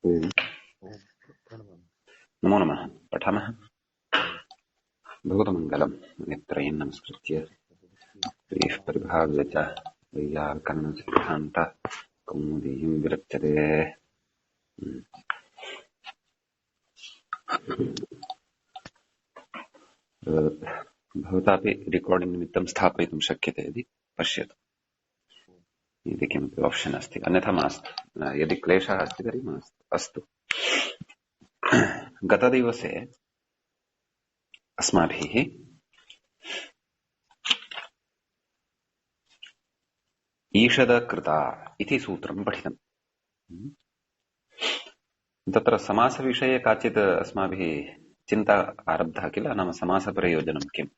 ओम नमो नमः। पठामः। भगवतमङ्गलम् नेत्रयं नमस्कृत्य श्रीः परिभाव्य च वैयाकरणसिद्धान्तः कौमुदीं विरच्यते। भवतापि रेकार्डिङ्ग् निमित्तं स्थापयितुं शक्यते यदि पश्यतु, यदि किमपि आप्शन् अस्ति, अन्यथा मास्तु। यदि क्लेशः अस्ति तर्हि मास्तु। अस्तु, गतदिवसे अस्माभिः ईषदकृता इति सूत्रं पठितम्। तत्र समासविषये काचित् अस्माभिः चिन्ता आरब्धा किल, नाम समासप्रयोजनं किम्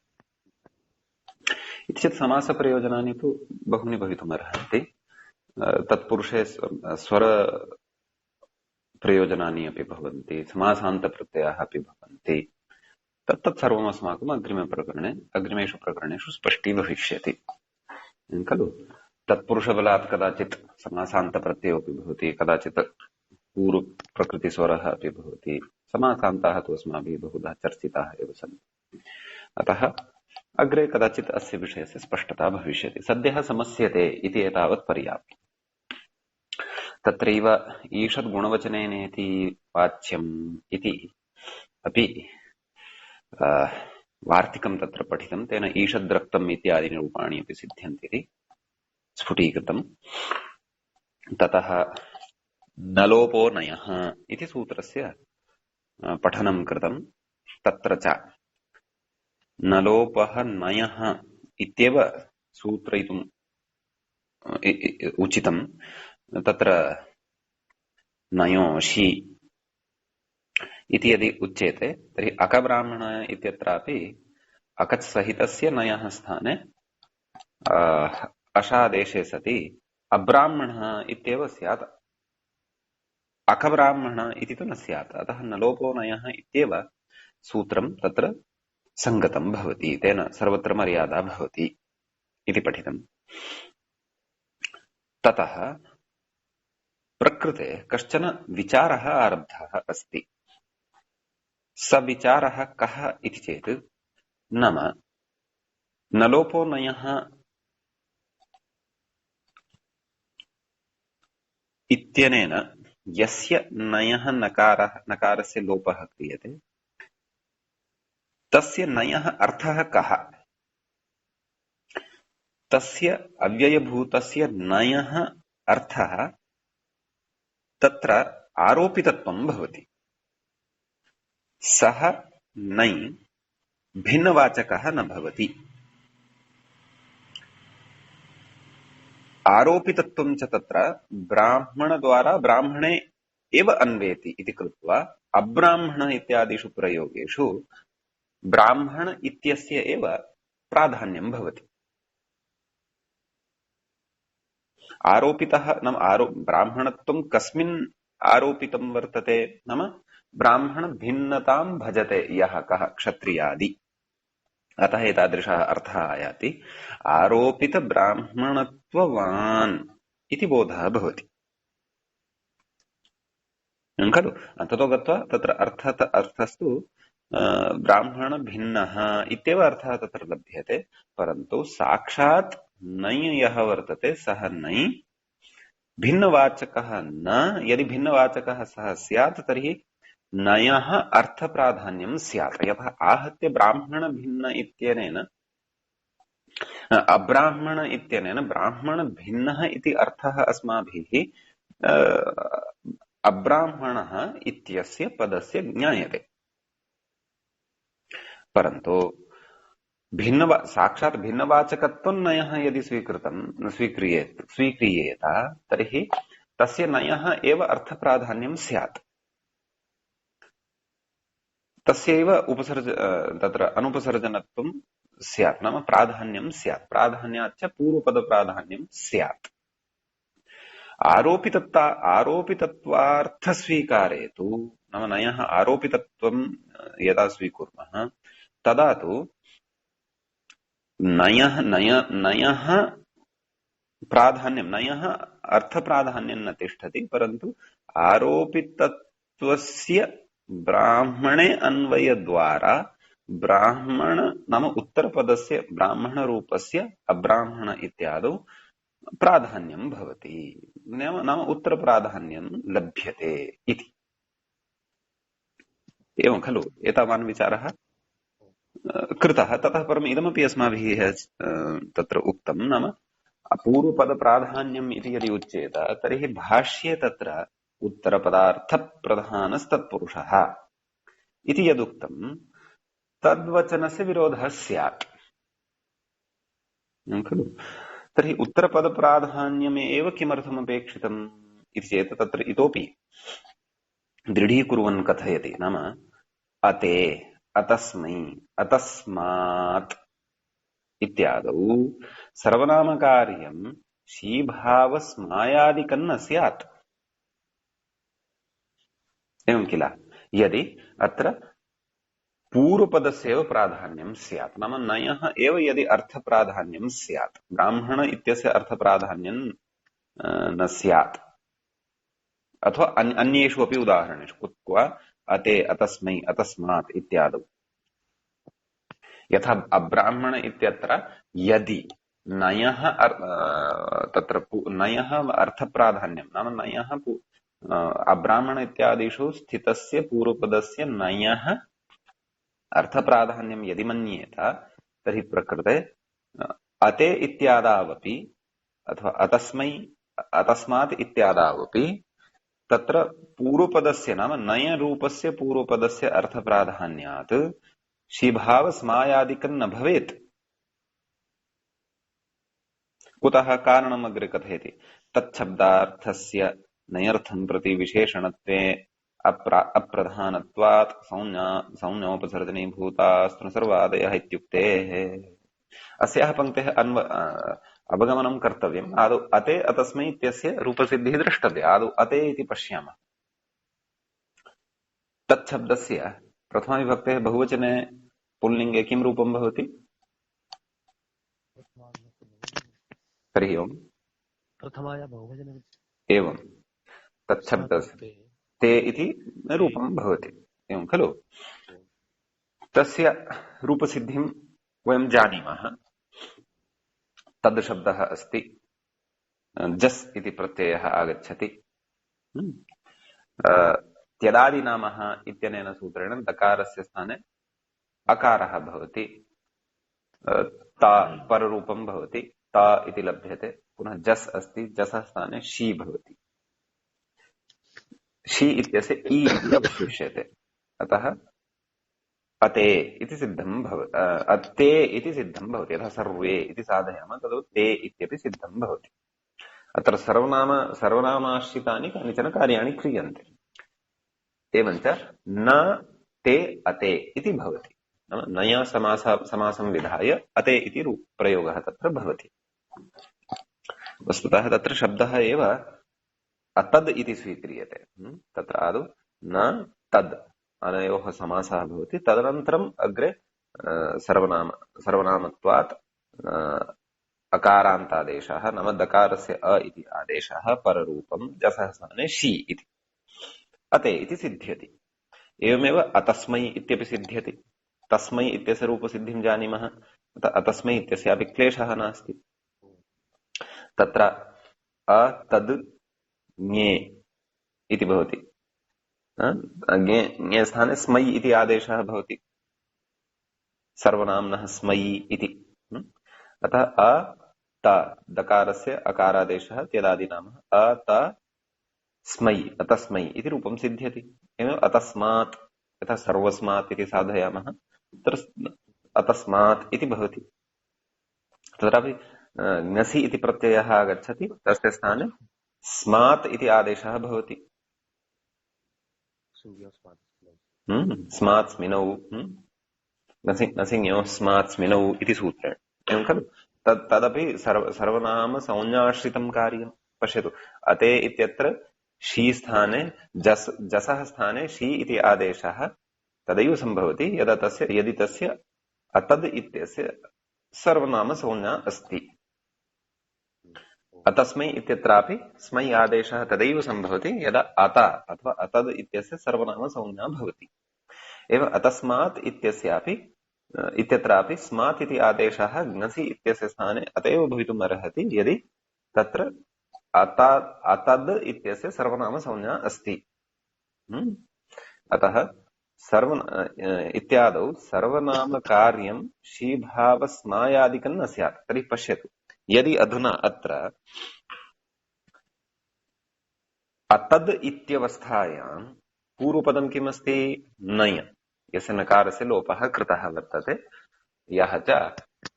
इति चेत् समासप्रयोजनानि तु बहूनि भवितुमर्हन्ति। तत्पुरुषे स्वरप्रयोजनानि अपि भवन्ति, समासान्तप्रत्ययाः अपि भवन्ति। तत्तत् सर्वम् अस्माकम् अग्रिमेषु प्रकरणेषु स्पष्टीभविष्यति खलु। तत्पुरुषबलात् कदाचित् समासान्तप्रत्ययोऽपि भवति, कदाचित् पूर्वप्रकृतिस्वरः अपि भवति। समासान्ताः तु अस्माभिः बहुधा चर्चिताः एव सन्ति। अतः अग्रे कदाचित् अस्य विषयस्य स्पष्टता भविष्यति। सद्यः समस्यते इति एतावत् पर्याप्तम्। तत्रैव ईषद्गुणवचनेनेति वाच्यम् इति अपि वार्तिकं तत्र पठितं। तेन ईषद्रक्तम् इत्यादीनि रूपाणि अपि सिद्ध्यन्ति स्फुटीकृतम्। ततः नलोपो नयः इति सूत्रस्य पठनं कृतं। तत्र च नलोपः नयः इत्येव सूत्रयितुम् उचितम्। तत्र नयोषि इति यदि उच्यते तर्हि अकब्राह्मण इत्यत्रापि अकत्सहितस्य नयः स्थाने अशादेशे सति अब्राह्मणः इत्येव स्यात्, अकब्राह्मण इति तु न स्यात्। अतः नलोपो नयः इत्येव सूत्रं तत्र सङ्गतं भवति, तेन सर्वत्र मर्यादा भवति इति पठितम्। ततः प्रकृते कश्चन विचारः आरब्धः अस्ति। स विचारः कः इति चेत्, नाम नलोपो नयः इत्यनेन यस्य नयः नकारस्य लोपः क्रियते तस्य नयः अर्थः कः, तस्य अव्ययभूतस्य नयः अर्थः तत्र आरोपितत्वं भवति। सः नै भिन्नवाचकः न भवति। आरोपितत्वं च तत्र ब्राह्मणद्वारा ब्राह्मणे एव अन्वेति इति कृत्वा अब्राह्मण इत्यादिषु प्रयोगेषु ब्राह्मण इत्यस्य एव प्राधान्यं भवति। आरोपितः नाम ब्राह्मणत्वं कस्मिन् आरोपितं वर्तते, नाम ब्राह्मण भिन्नतां भजते यः कः क्षत्रियादि। अतः एतादृशः अर्थः आयाति। आरोपित ब्राह्मणत्ववान् इति बोधः भवति खलु। ततो गत्वा तत्र अर्थस्तु ब्राह्मण भिन्नः इत्येव अर्थः तत्र लभ्यते। परन्तु साक्षात् नै यः वर्तते सः नै भिन्नवाचकः न। यदि भिन्नवाचकः सः स्यात् तर्हि नयः अर्थप्राधान्यं स्यात्। यथा आहत्य ब्राह्मण भिन्न इत्यनेन अब्राह्मण इत्यनेन ब्राह्मण भिन्नः इति अर्थः अस्माभिः अब्राह्मणः इत्यस्य पदस्य ज्ञायते। परन्तु साक्षात् भिन्नवाचकत्वं नयः यदि स्वीक्रियेत तर्हि तस्य नयः एव अर्थप्राधान्यं स्यात्। तस्यैव तत्र अनुपसर्जनत्वं स्यात्, नाम प्राधान्यं स्यात्। प्राधान्याच्च पूर्वपदप्राधान्यं स्यात्। आरोपितत्वार्थस्वीकारे तु, नाम नयः आरोपितत्वं यदा स्वीकुर्मः तदा तु नयः प्राधान्यं नयः अर्थप्राधान्यं न तिष्ठति, परन्तु आरोपितत्वस्य ब्राह्मणे अन्वयद्वारा ब्राह्मण नाम उत्तरपदस्य ब्राह्मणरूपस्य अब्राह्मण इत्यादौ प्राधान्यं भवति, नाम नाम उत्तरप्राधान्यं लभ्यते इति। एवं खलु एतावान् विचारः कृतः। ततः परम् इदमपि अस्माभिः तत्र उक्तं, नाम अपूर्वपदप्राधान्यम् इति यदि उच्येत तर्हि भाष्ये तत्र उत्तरपदार्थप्रधानस्तत्पुरुषः इति यदुक्तं तद्वचनस्य विरोधः स्यात् खलु। तर्हि उत्तरपदप्राधान्यमेव किमर्थमपेक्षितम् इति चेत् तत्र इतोपि दृढीकुर्वन् कथयति, नाम अते, अतस्मै, अतस्मात् इत्यादौ सर्वनामकार्यं शीभावस्मायादिकं न स्यात्। एवं किल, यदि अत्र पूर्वपदस्यैव प्राधान्यं स्यात्, नाम नयः एव यदि अर्थप्राधान्यं स्यात्, ब्राह्मण इत्यस्य अर्थप्राधान्यं न स्यात्, अथवा अन्येषु अपि उदाहरणेषु कुत्वा अते, अतस्मै, अतस्मात् इत्यादौ, यथा अब्राह्मण इत्यत्र यदि नयः तत्र नयः अर्थप्राधान्यं नाम नयः अब्राह्मण इत्यादिषु स्थितस्य पूर्वपदस्य नयः अर्थप्राधान्यं यदि मन्येत तर्हि प्रकृते अते इत्यादावपि अथवा अतस्मै, अतस्मात् इत्यादावपि तत्र पूर्वपदस्य नाम नयरूपस्य पूर्वपदस्य अर्थप्राधान्यात् शीभावस्मायादिकं न भवेत्। कुतः? कारणम् अग्रे कथयति, तच्छब्दार्थस्य नयर्थं प्रति विशेषणत्वे अप्रधानत्वात् संज्ञोपसर्जनीभूतास्तुनसर्वादयः इत्युक्तेः। अस्याः पङ्क्तेः अवगमनं कर्तव्यम्। आदौ अते, अतस्मै इत्यस्य रूपसिद्धिः द्रष्टव्या। आदौ अते इति पश्यामः। तच्छब्दस्य प्रथमाविभक्तेः बहुवचने पुल्लिङ्गे किं रूपं भवति? हरिः ओम्। प्रथमाया बहुवचने एवं तच्छब्दस्य ते इति रूपं भवति, एवं खलु। तस्य रूपसिद्धिं वयं जानीमः। तद् शब्दः अस्ति, जस् इति प्रत्ययः आगच्छति, त्यदादिनामः इत्यनेन सूत्रेण दकारस्य स्थाने अकारः भवति, ता पररूपं भवति, ता इति लभ्यते। पुनः जस् अस्ति, जसः स्थाने शी भवति, शी इत्यस्य इ इति अवशिष्यते। अतः अते इति सिद्धं भवति, अते इति सिद्धं भवति। यथा सर्वे इति साधयामः तद् ते इत्यपि सिद्धं भवति। अत्र सर्वनामाश्रितानि कानिचन कार्याणि क्रियन्ते। एवञ्च न ते अते इति भवति, नाम नया समासं विधाय अते इति प्रयोगः तत्र भवति। वस्तुतः तत्र शब्दः एव अतद् इति स्वीक्रियते। तत्र आदौ न तद् अनयोः समासः भवति, तदनन्तरम् अग्रे सर्वनामत्वात् अकारान्तादेशः नाम दकारस्य अ इति आदेशः पररूपं जसः स्थाने शी इति अते इति सिद्ध्यति। एवमेव अतस्मै इत्यपि सिद्ध्यति। तस्मै इत्यस्य रूपसिद्धिं जानीमः, अतस्मै इत्यस्यापि क्लेशः नास्ति। तत्र अतद् ज्ञे इति भवति, ज्ञे स्थाने स्मै इति आदेशः भवति, सर्वनाम्नः स्मै इति। अतः अ त दकारस्य अकारादेशः त्यदादिनामः अत स्मै, अतस्मै इति रूपं सिद्ध्यति। एवं अतस्मात्, यथा सर्वस्मात् इति साधयामः तत्र अतस्मात् इति भवति। तत्रापि ङसि इति प्रत्ययः आगच्छति, तस्य स्थाने स्मात् इति आदेशः भवति। स्मात् स्मिनौ, नसिंज्ञो स्मात् स्मिनौ इति सूत्रेण, एवं खलु। तदपि सर्वनाम संज्ञाश्रितं कार्यं। पश्यतु, अते इत्यत्र शी स्थाने जसः स्थाने शी इति आदेशः तदैव सम्भवति यदि तस्य अतद् इत्यस्य सर्वनाम संज्ञा अस्ति। अतस्मै इत्यत्रापि स्मै आदेशः तदैव सम्भवति यदा अत अथवा अतद् इत्यस्य सर्वनामसंज्ञा भवति। एवं अतस्मात् इत्यस्यापि इत्यत्रापि स्मात् इति आदेशः ङसि इत्यस्य स्थाने अतएव भवितुम् अर्हति यदि तत्र अतद् इत्यस्य सर्वनामसंज्ञा अस्ति। अतः इत्यादौ सर्वनामकार्यं शीभावस्मायादिकं न स्यात्। तर्हि पश्यतु, यदि अधुना अत्र अतद् इत्यवस्थायां पूर्वपदं किमस्ति? नय, यस्य नकारस्य लोपः कृतः वर्तते, यः च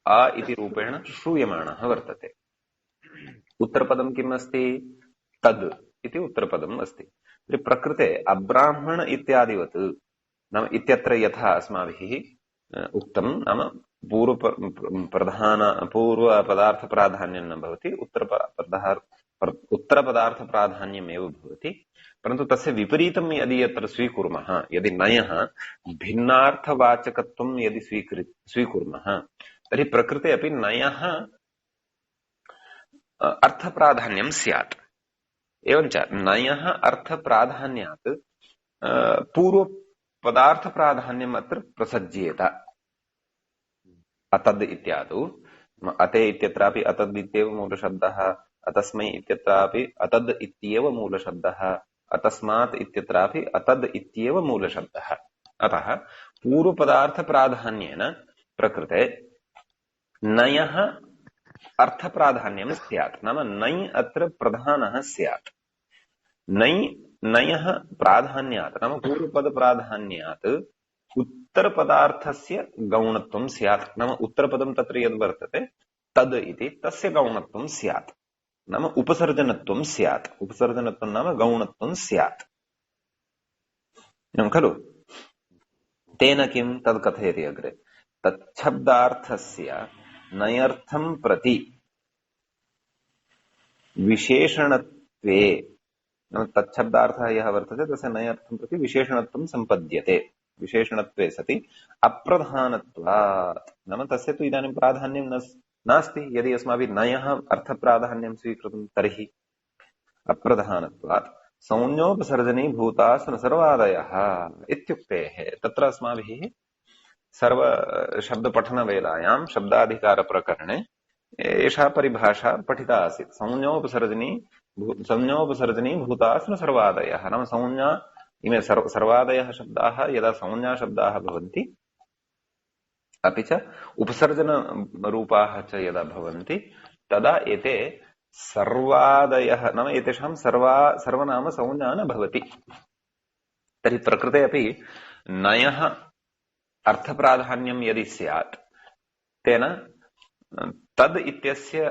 अ इति रूपेण श्रूयमाणः वर्तते। उत्तरपदं किम् अस्ति? तद् इति उत्तरपदम् अस्ति। तर्हि प्रकृते अब्राह्मण इत्यादिवत्, नाम इत्यत्र यथा अस्माभिः उक्तं, नाम पूर्वपदार्थप्राधान्यं न भवति, उत्तरपदार्थप्राधान्यमेव भवति। परन्तु तस्य विपरीतं यदि यत्र स्वीकुर्मः, यदि नयः भिन्नार्थवाचकत्वं यदि स्वीकुर्मः, तर्हि प्रकृते अपि नयः अर्थप्राधान्यं स्यात्। एवञ्च नयः अर्थप्राधान्यात् पूर्वपदार्थप्राधान्यम् अत्र प्रसज्येत। अतद् इत्यादौ अते इत्यत्रापि अतद् इत्येव मूलशब्दः, अतस्मै इत्यत्रापि अतद् इत्येव मूलशब्दः, अतस्मात् इत्यत्रापि अतद् इत्येव मूलशब्दः। अतः पूर्वपदार्थप्राधान्येन प्रकृते नयः अर्थप्राधान्यं स्यात्, नाम नै अत्र प्रधानः स्यात्। नयः प्राधान्यात्, नाम पूर्वपदप्राधान्यात् उत्तरपदार्थस्य गौणत्वं स्यात्। नाम उत्तरपदं तत्र यद् वर्तते तद् इति, तस्य गौणत्वं स्यात्, नाम उपसर्जनत्वं स्यात्। उपसर्जनत्वं नाम गौणत्वं स्यात् खलु। तेन किं तद् कथयति अग्रे, तच्छब्दार्थस्य नयर्थं प्रति विशेषणत्वे, तच्छब्दार्थः यः वर्तते तस्य नयर्थं प्रति विशेषणत्वं सम्पद्यते। विशेषणत्वे सति अप्रधानत्वात्, नाम तस्य तु इदानीं प्राधान्यं नास्ति। यदि अस्माभिः नयः अर्थप्राधान्यं स्वीकृतं तर्हि अप्रधानत्वात् संज्ञोपसर्जनी भूतास्तु सर्वादयः इत्युक्तेः तत्र अस्माभिः सर्वशब्दपठनवेलायां शब्दाधिकारप्रकरणे एषा परिभाषा पठिता आसीत्। संज्ञोपसर्जनी भूतास्तु सर्वादयः, नाम संज्ञा इमे सर्वादयः शब्दाः यदा संज्ञाशब्दाः भवन्ति, अपि च उपसर्जनरूपाः च यदा भवन्ति, तदा एते सर्वादयः, नाम एतेषां सर्वनाम संज्ञा न भवति। तर्हि प्रकृते अपि नयः अर्थप्राधान्यं यदि स्यात्, तेन तद् इत्यस्य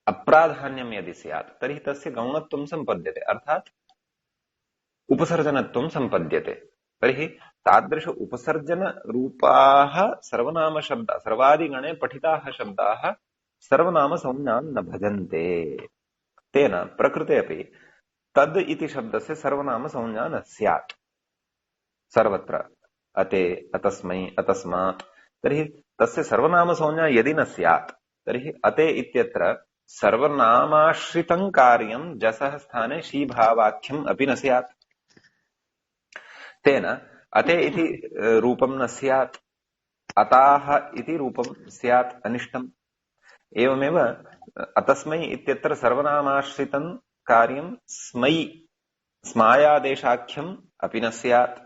अप्राधान्यं यदि स्यात्, तर्हि तस्य गौणत्वं सम्पद्यते, अर्थात् उपसर्जनत्वं सम्पद्यते। तर्हि तादृश उपसर्जनरूपाः सर्वनामशब्दाः, सर्वादिगणे पठिताः शब्दाः सर्वनामसंज्ञां न भजन्ते। तेन प्रकृते अपि तद् इति शब्दस्य सर्वनामसंज्ञा न स्यात् सर्वत्र। अते, अतस्मै, अतस्मात्, तर्हि तस्य सर्वनामसंज्ञा यदि न स्यात्, तर्हि अते इत्यत्र सर्वनामाश्रितं कार्यं जसः स्थाने शीभावाख्यम् अपि न स्यात्। तेन अते इति रूपं न स्यात्, अताः इति रूपं स्यात्, अनिष्टम्। एवमेव अतस्मै इत्यत्र सर्वनामाश्रितं कार्यं स्मायादेशाख्यम् अपि न स्यात्।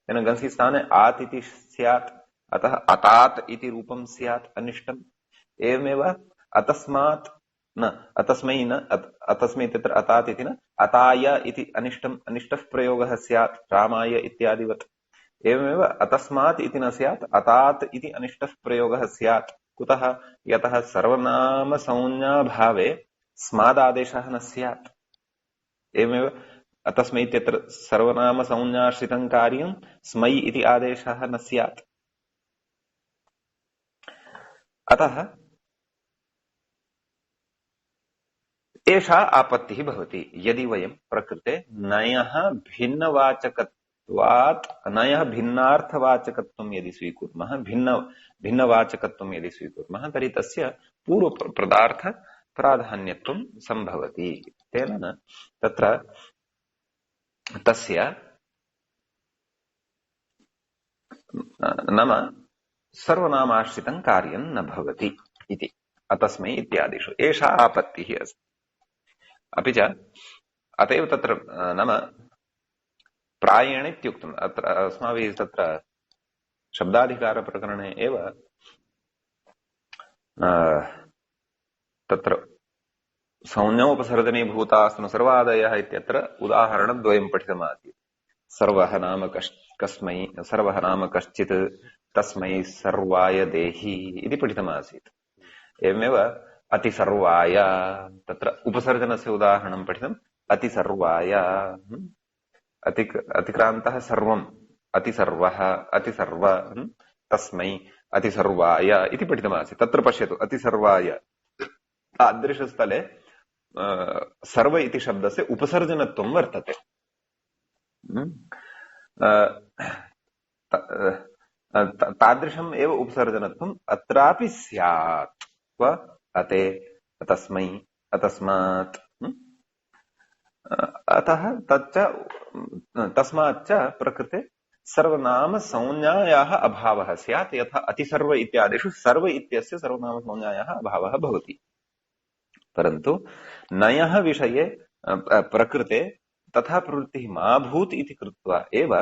तेन गंसि स्थाने आत् इति स्यात्, अतः अतात् इति रूपं स्यात्, अनिष्टम्। एवमेव अतस्मात् न, अतस्मै न, अतस्मै इत्यत्र अतात् इति न, अताय इति अनिष्टम्, अनिष्टः प्रयोगः स्यात्, रामाय इत्यादिवत्। एवमेव अतस्मात् इति न स्यात्, अतात् इति अनिष्टः प्रयोगः स्यात्। कुतः? यतः सर्वनामसंज्ञाभावे स्मादादेशः न स्यात्। एवमेव अतस्मै इत्यत्र सर्वनामसंज्ञाश्रितं कार्यं स्मै इति आदेशः न स्यात्। अतः एषा आपत्तिः भवति यदि वयं प्रकृते नयः भिन्नवाचकत्वात्, नयः भिन्नार्थवाचकत्वं यदि स्वीकुर्मः, भिन्नवाचकत्वं यदि स्वीकुर्मः, तर्हि तस्य पूर्वपदार्थ प्राधान्यत्वं सम्भवति। तेन तत्र तस्य नाम सर्वनामाश्रितं कार्यं न भवति इति अतस्मै इत्यादिषु एषा आपत्तिः अस्ति। अपि च अतएव तत्र नाम प्रायेण इत्युक्तम्। अत्र अस्माभिः तत्र शब्दाधिकारप्रकरणे एव तत्र संज्ञोपसर्जनीभूतास्तु सर्वादयः इत्यत्र उदाहरणद्वयं पठितमासीत्। सर्वः नाम कस्मै, सर्वः नाम कश्चित्, तस्मै सर्वाय देहि इति पठितमासीत्। एवमेव अतिसर्वाय, तत्र उपसर्जनस्य उदाहरणं पठितम्। अतिसर्वाय, अतिक्रान्तः सर्वम्, अतिसर्वः, अतिसर्व, तस्मै अतिसर्वाय इति पठितमासीत्। तत्र पश्यतु, अतिसर्वाय तादृशस्थले सर्व इति शब्दस्य उपसर्जनत्वं वर्तते। तादृशम् एव उपसर्जनत्वम् अत्रापि स्यात्। अते, तस्मै, अतस्मात्। अतः तच्च तस्माच्च प्रकृते सर्वनाम संज्ञायाः अभावः स्यात्, यथा अतिसर्व इत्यादिषु सर्व इत्यस्य सर्वनाम संज्ञायाः अभावः भवति। परन्तु नयः विषये प्रकृते तथा प्रवृत्तिः मा भूत् इति कृत्वा एव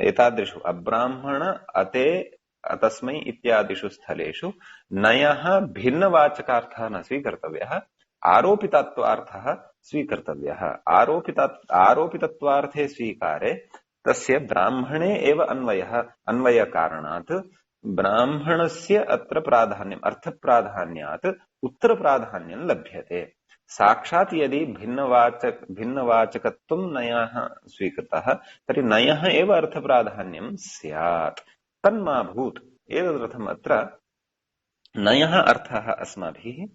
एतादृशु अब्राह्मण, अते, तस्मै इत्यादिषु स्थलेषु नयः भिन्नवाचकार्थः न स्वीकर्तव्यः, आरोपितत्वार्थः स्वीकर्तव्यः। आरोपितत्वार्थे स्वीकारे तस्य ब्राह्मणे एव अन्वयकारणात् ब्राह्मणस्य अत्र प्राधान्यम्, अर्थप्राधान्यात् उत्तरप्राधान्यं लभ्यते। साक्षात् यदि भिन्नवाचकत्वं नयः स्वीकृतः तर्हि नयः एव अर्थप्राधान्यं स्यात्। तन्मा भूत्। एतदर्थम् अत्र नयः अर्थः अस्माभिः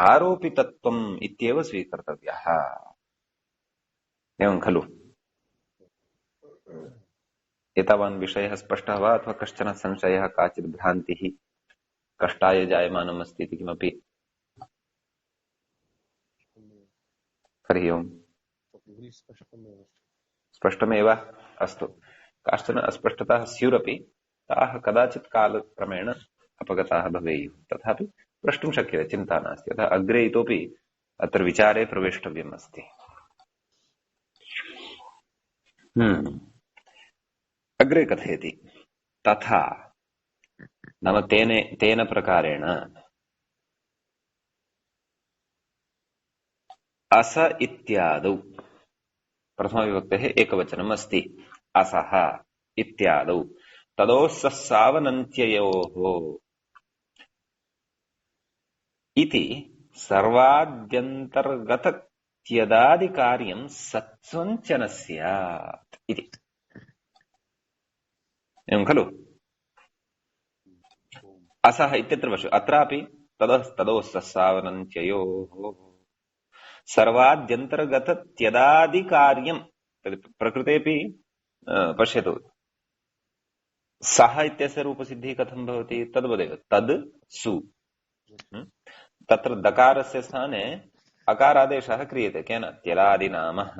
आरोपितत्वम् इत्येव स्वीकर्तव्यः। एवं खलु? एतावान् विषयः स्पष्टः वा, अथवा कश्चन संशयः, काचित् भ्रान्तिः, कष्टाय जायमानम् अस्ति इति किमपि? हरि ओम्। स्पष्टमेव? अस्तु। काश्चन अस्पष्टताः स्युरपि ताः कदाचित् कालक्रमेण अपगताः भवेयुः, तथापि प्रष्टुं शक्यते, चिन्ता नास्ति। अतः अग्रे इतोपि अत्र विचारे प्रवेष्टव्यम् अस्ति। अग्रे कथयति, तथा नाम तेन प्रकारेण अस इत्यादौ प्रथमविभक्तेः एकवचनम् अस्ति। असः इत्यादौ तदोस्सस्सावनन्त्ययोः इति सर्वाद्यन्तर्गतत्यदादिकार्यं सत्त्वं च न स्यात् इति। एवं खलु? असः इत्यत्र पश्यतु, अत्रापि तदोस्सस्सावनन्त्ययोः सर्वाद्यन्तर्गतत्यदादिकार्यं प्रकृतेऽपि पश्यतु, सः इत्यस्य रूपसिद्धिः कथं भवति? तद्वदेव, तद् सु। तत्र दकारस्य स्थाने अकारादेशः क्रियते, केन? त्यदादिनामः।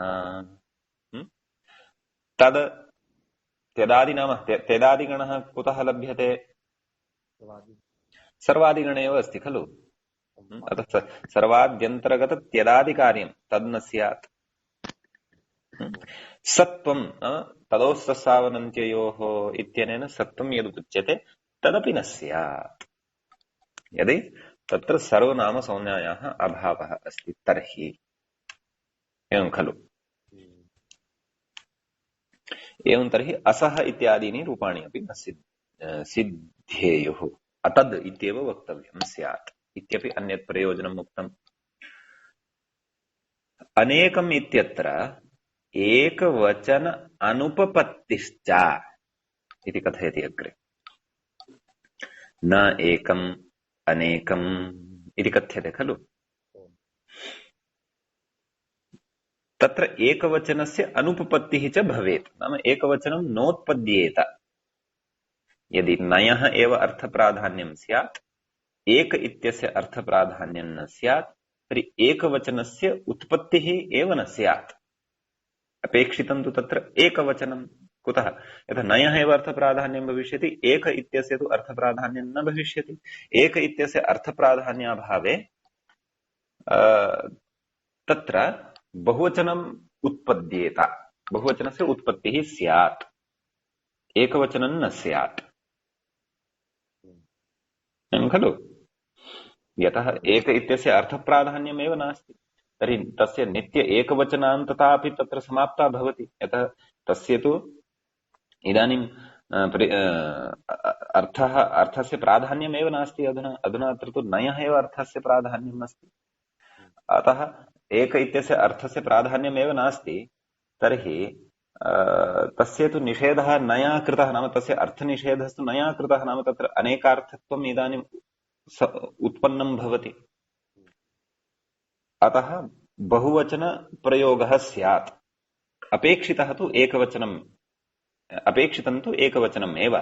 तद् त्यदादिनामः, त्यदादिगणः कुतः लभ्यते? सर्वादिगणे एव अस्ति खलु? अतः सर्वाद्यन्तर्गतत्यदादिकार्यं तद् न स्यात्। सत्त्वं तदोस्सस्सावनन्त्ययोः इत्यनेन सत्त्वं यदुच्यते तदपि न स्यात्, यदि तत्र सर्वनामसंज्ञायाः अभावः अस्ति तर्हि। एवं खलु? एवं तर्हि असः इत्यादीनि रूपाणि अपि न सिद्धेयुः। अतद् इत्येव वक्तव्यं स्यात् इत्यपि अन्यत् प्रयोजनम् उक्तम्। अनेकम् इत्यत्र एकवचन अनुपपत्तिश्च इति कथयति अग्रे। न एकम् अनेकम् इति कथ्यते खलु? तत्र एकवचनस्य अनुपपत्तिः च भवेत्, नाम एकवचनं नोत्पद्येत। यदि नयः एव अर्थप्राधान्यं स्यात्, एक इत्यस्य अर्थप्राधान्यं न स्यात्, तर्हि एकवचनस्य उत्पत्तिः एव न स्यात्। अपेक्षितं तु तत्र एकवचनं। कुतः? यथा नयः एव अर्थप्राधान्यं भविष्यति, एक इत्यस्य तु अर्थप्राधान्यं न भविष्यति। एक इत्यस्य अर्थप्राधान्याभावे तत्र बहुवचनम् उत्पद्येत, बहुवचनस्य उत्पत्तिः स्यात्, एकवचनं न स्यात्। एवं खलु? यतः एक इत्यस्य अर्थप्राधान्यमेव नास्ति, तर्हि तस्य नित्य एकवचनान्तता अपि तत्र समाप्ता भवति। यतः तस्य तु इदानीं अर्थस्य प्राधान्यमेव नास्ति। अधुना अत्र तु नयः एव अर्थस्य प्राधान्यम् अस्ति। अतः एक इत्यस्य अर्थस्य प्राधान्यमेव नास्ति, तर्हि तस्य तु निषेधः नया कृतः, नाम तस्य अर्थनिषेधस्तु नया कृतः, नाम तत्र अनेकार्थत्वम् इदानीम् उत्पन्नं भवति। अतः बहुवचनप्रयोगः स्यात्। अपेक्षितः तु एकवचनम्, अपेक्षितं तु एकवचनम् एव।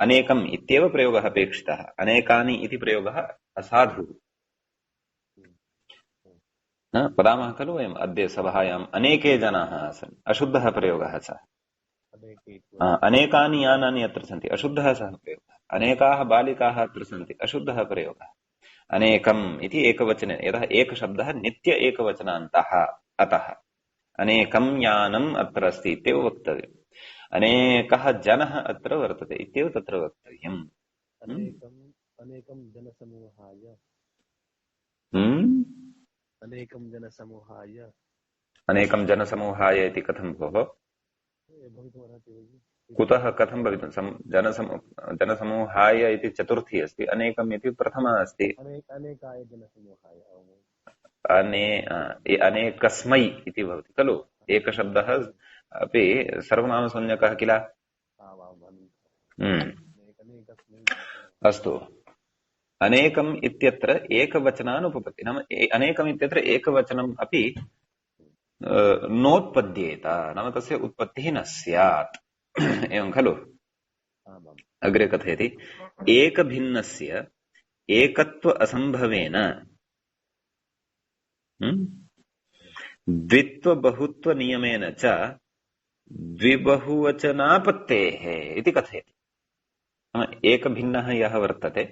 अनेकम् इत्येव प्रयोगः अपेक्षितः, अनेकानि इति प्रयोगः असाधुः। वदामः खलु वयम् अद्य सभायाम् अनेके जनाः आसन्, अशुद्धः प्रयोगः सः। अनेकानि यानानि अत्र सन्ति, अशुद्धः सः प्रयोगः। अनेकाः बालिकाः अत्र सन्ति, अशुद्धः प्रयोगः। अनेकम् इति एकवचने, यतः एकशब्दः नित्य एकवचनान्तः, अतः अनेकं यानम् अत्र अस्ति इत्येव वक्तव्यम्। अनेकः जनः अत्र वर्तते इत्येव तत्र वक्तव्यम्। अनेकं जनसमूहाय, अनेकं जनसमूहाय, अनेकं जनसमूहाय इति कथं भोः? कुतः कथं भवितुं? जनसमूहाय इति चतुर्थी अस्ति, अनेकम् इति प्रथमा अस्ति। अनेकाय जनसमूहाय, अनेकस्मै इति भवति खलु। एकशब्दः अपि सर्वनामसंज्ञकः किल। अस्तु, अनेकम् इत्यत्र एकवचनानुपपत्ति, नाम अनेकम् इत्यत्र एकवचनम् अपि नोत्पद्येत, नाम तस्य उत्पत्तिः न स्यात्। एवं खलु? अग्रे कथयति, एकभिन्नस्य एकत्व असम्भवेन द्वित्व बहुत्व नियमेन च द्विबहुवचनापत्तेः इति कथयति। नाम एकभिन्नः यः वर्तते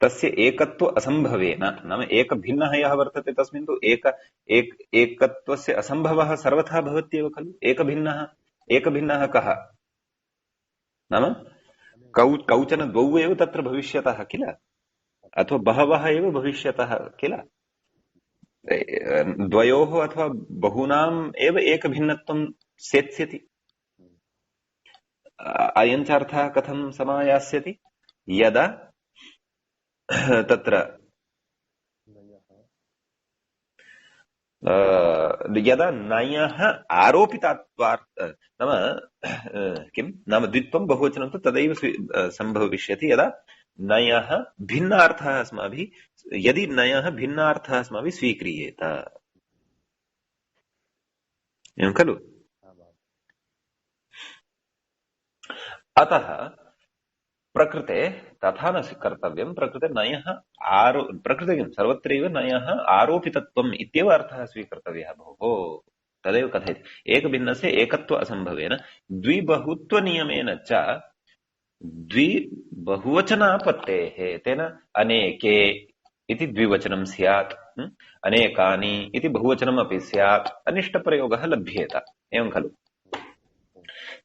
तस्य एकत्व असम्भवेन, नाम एकभिन्नः यः वर्तते तस्मिन् तु एकत्वस्य असम्भवः सर्वथा भवत्येव खलु। एकभिन्नः कः? नाम कौचन द्वौ एव तत्र भविष्यतः किल, अथवा बहवः एव भविष्यतः किल। द्वयोः अथवा बहूनाम् एव एकभिन्नत्वं सेत्स्यति। अयञ्च अर्थः कथं समायास्यति? यदा तत्र यदा नयः आरोपितात्वात्, नाम किं नाम द्वित्वं बहुवचनं तु तदैव सम्भविष्यति यदा नयः भिन्नार्थः अस्माभिः, यदि नयः भिन्नार्थः अस्माभिः स्वीक्रियेत। एवं खलु? अतः प्रकृते तथा न कर्तव्यं। प्रकृते नयः प्रकृते किं सर्वत्रैव नयः आरोपितत्वम् इत्येव अर्थः स्वीकर्तव्यः भोः। तदेव कथयति, एकभिन्नस्य एकत्व असम्भवेन द्विबहुत्वनियमेन च द्विबहुवचनापत्तेः, तेन अनेके इति द्विवचनं स्यात्, अनेकानि इति बहुवचनम् अपि स्यात्, अनिष्टप्रयोगः लभ्येत। एवं खलु?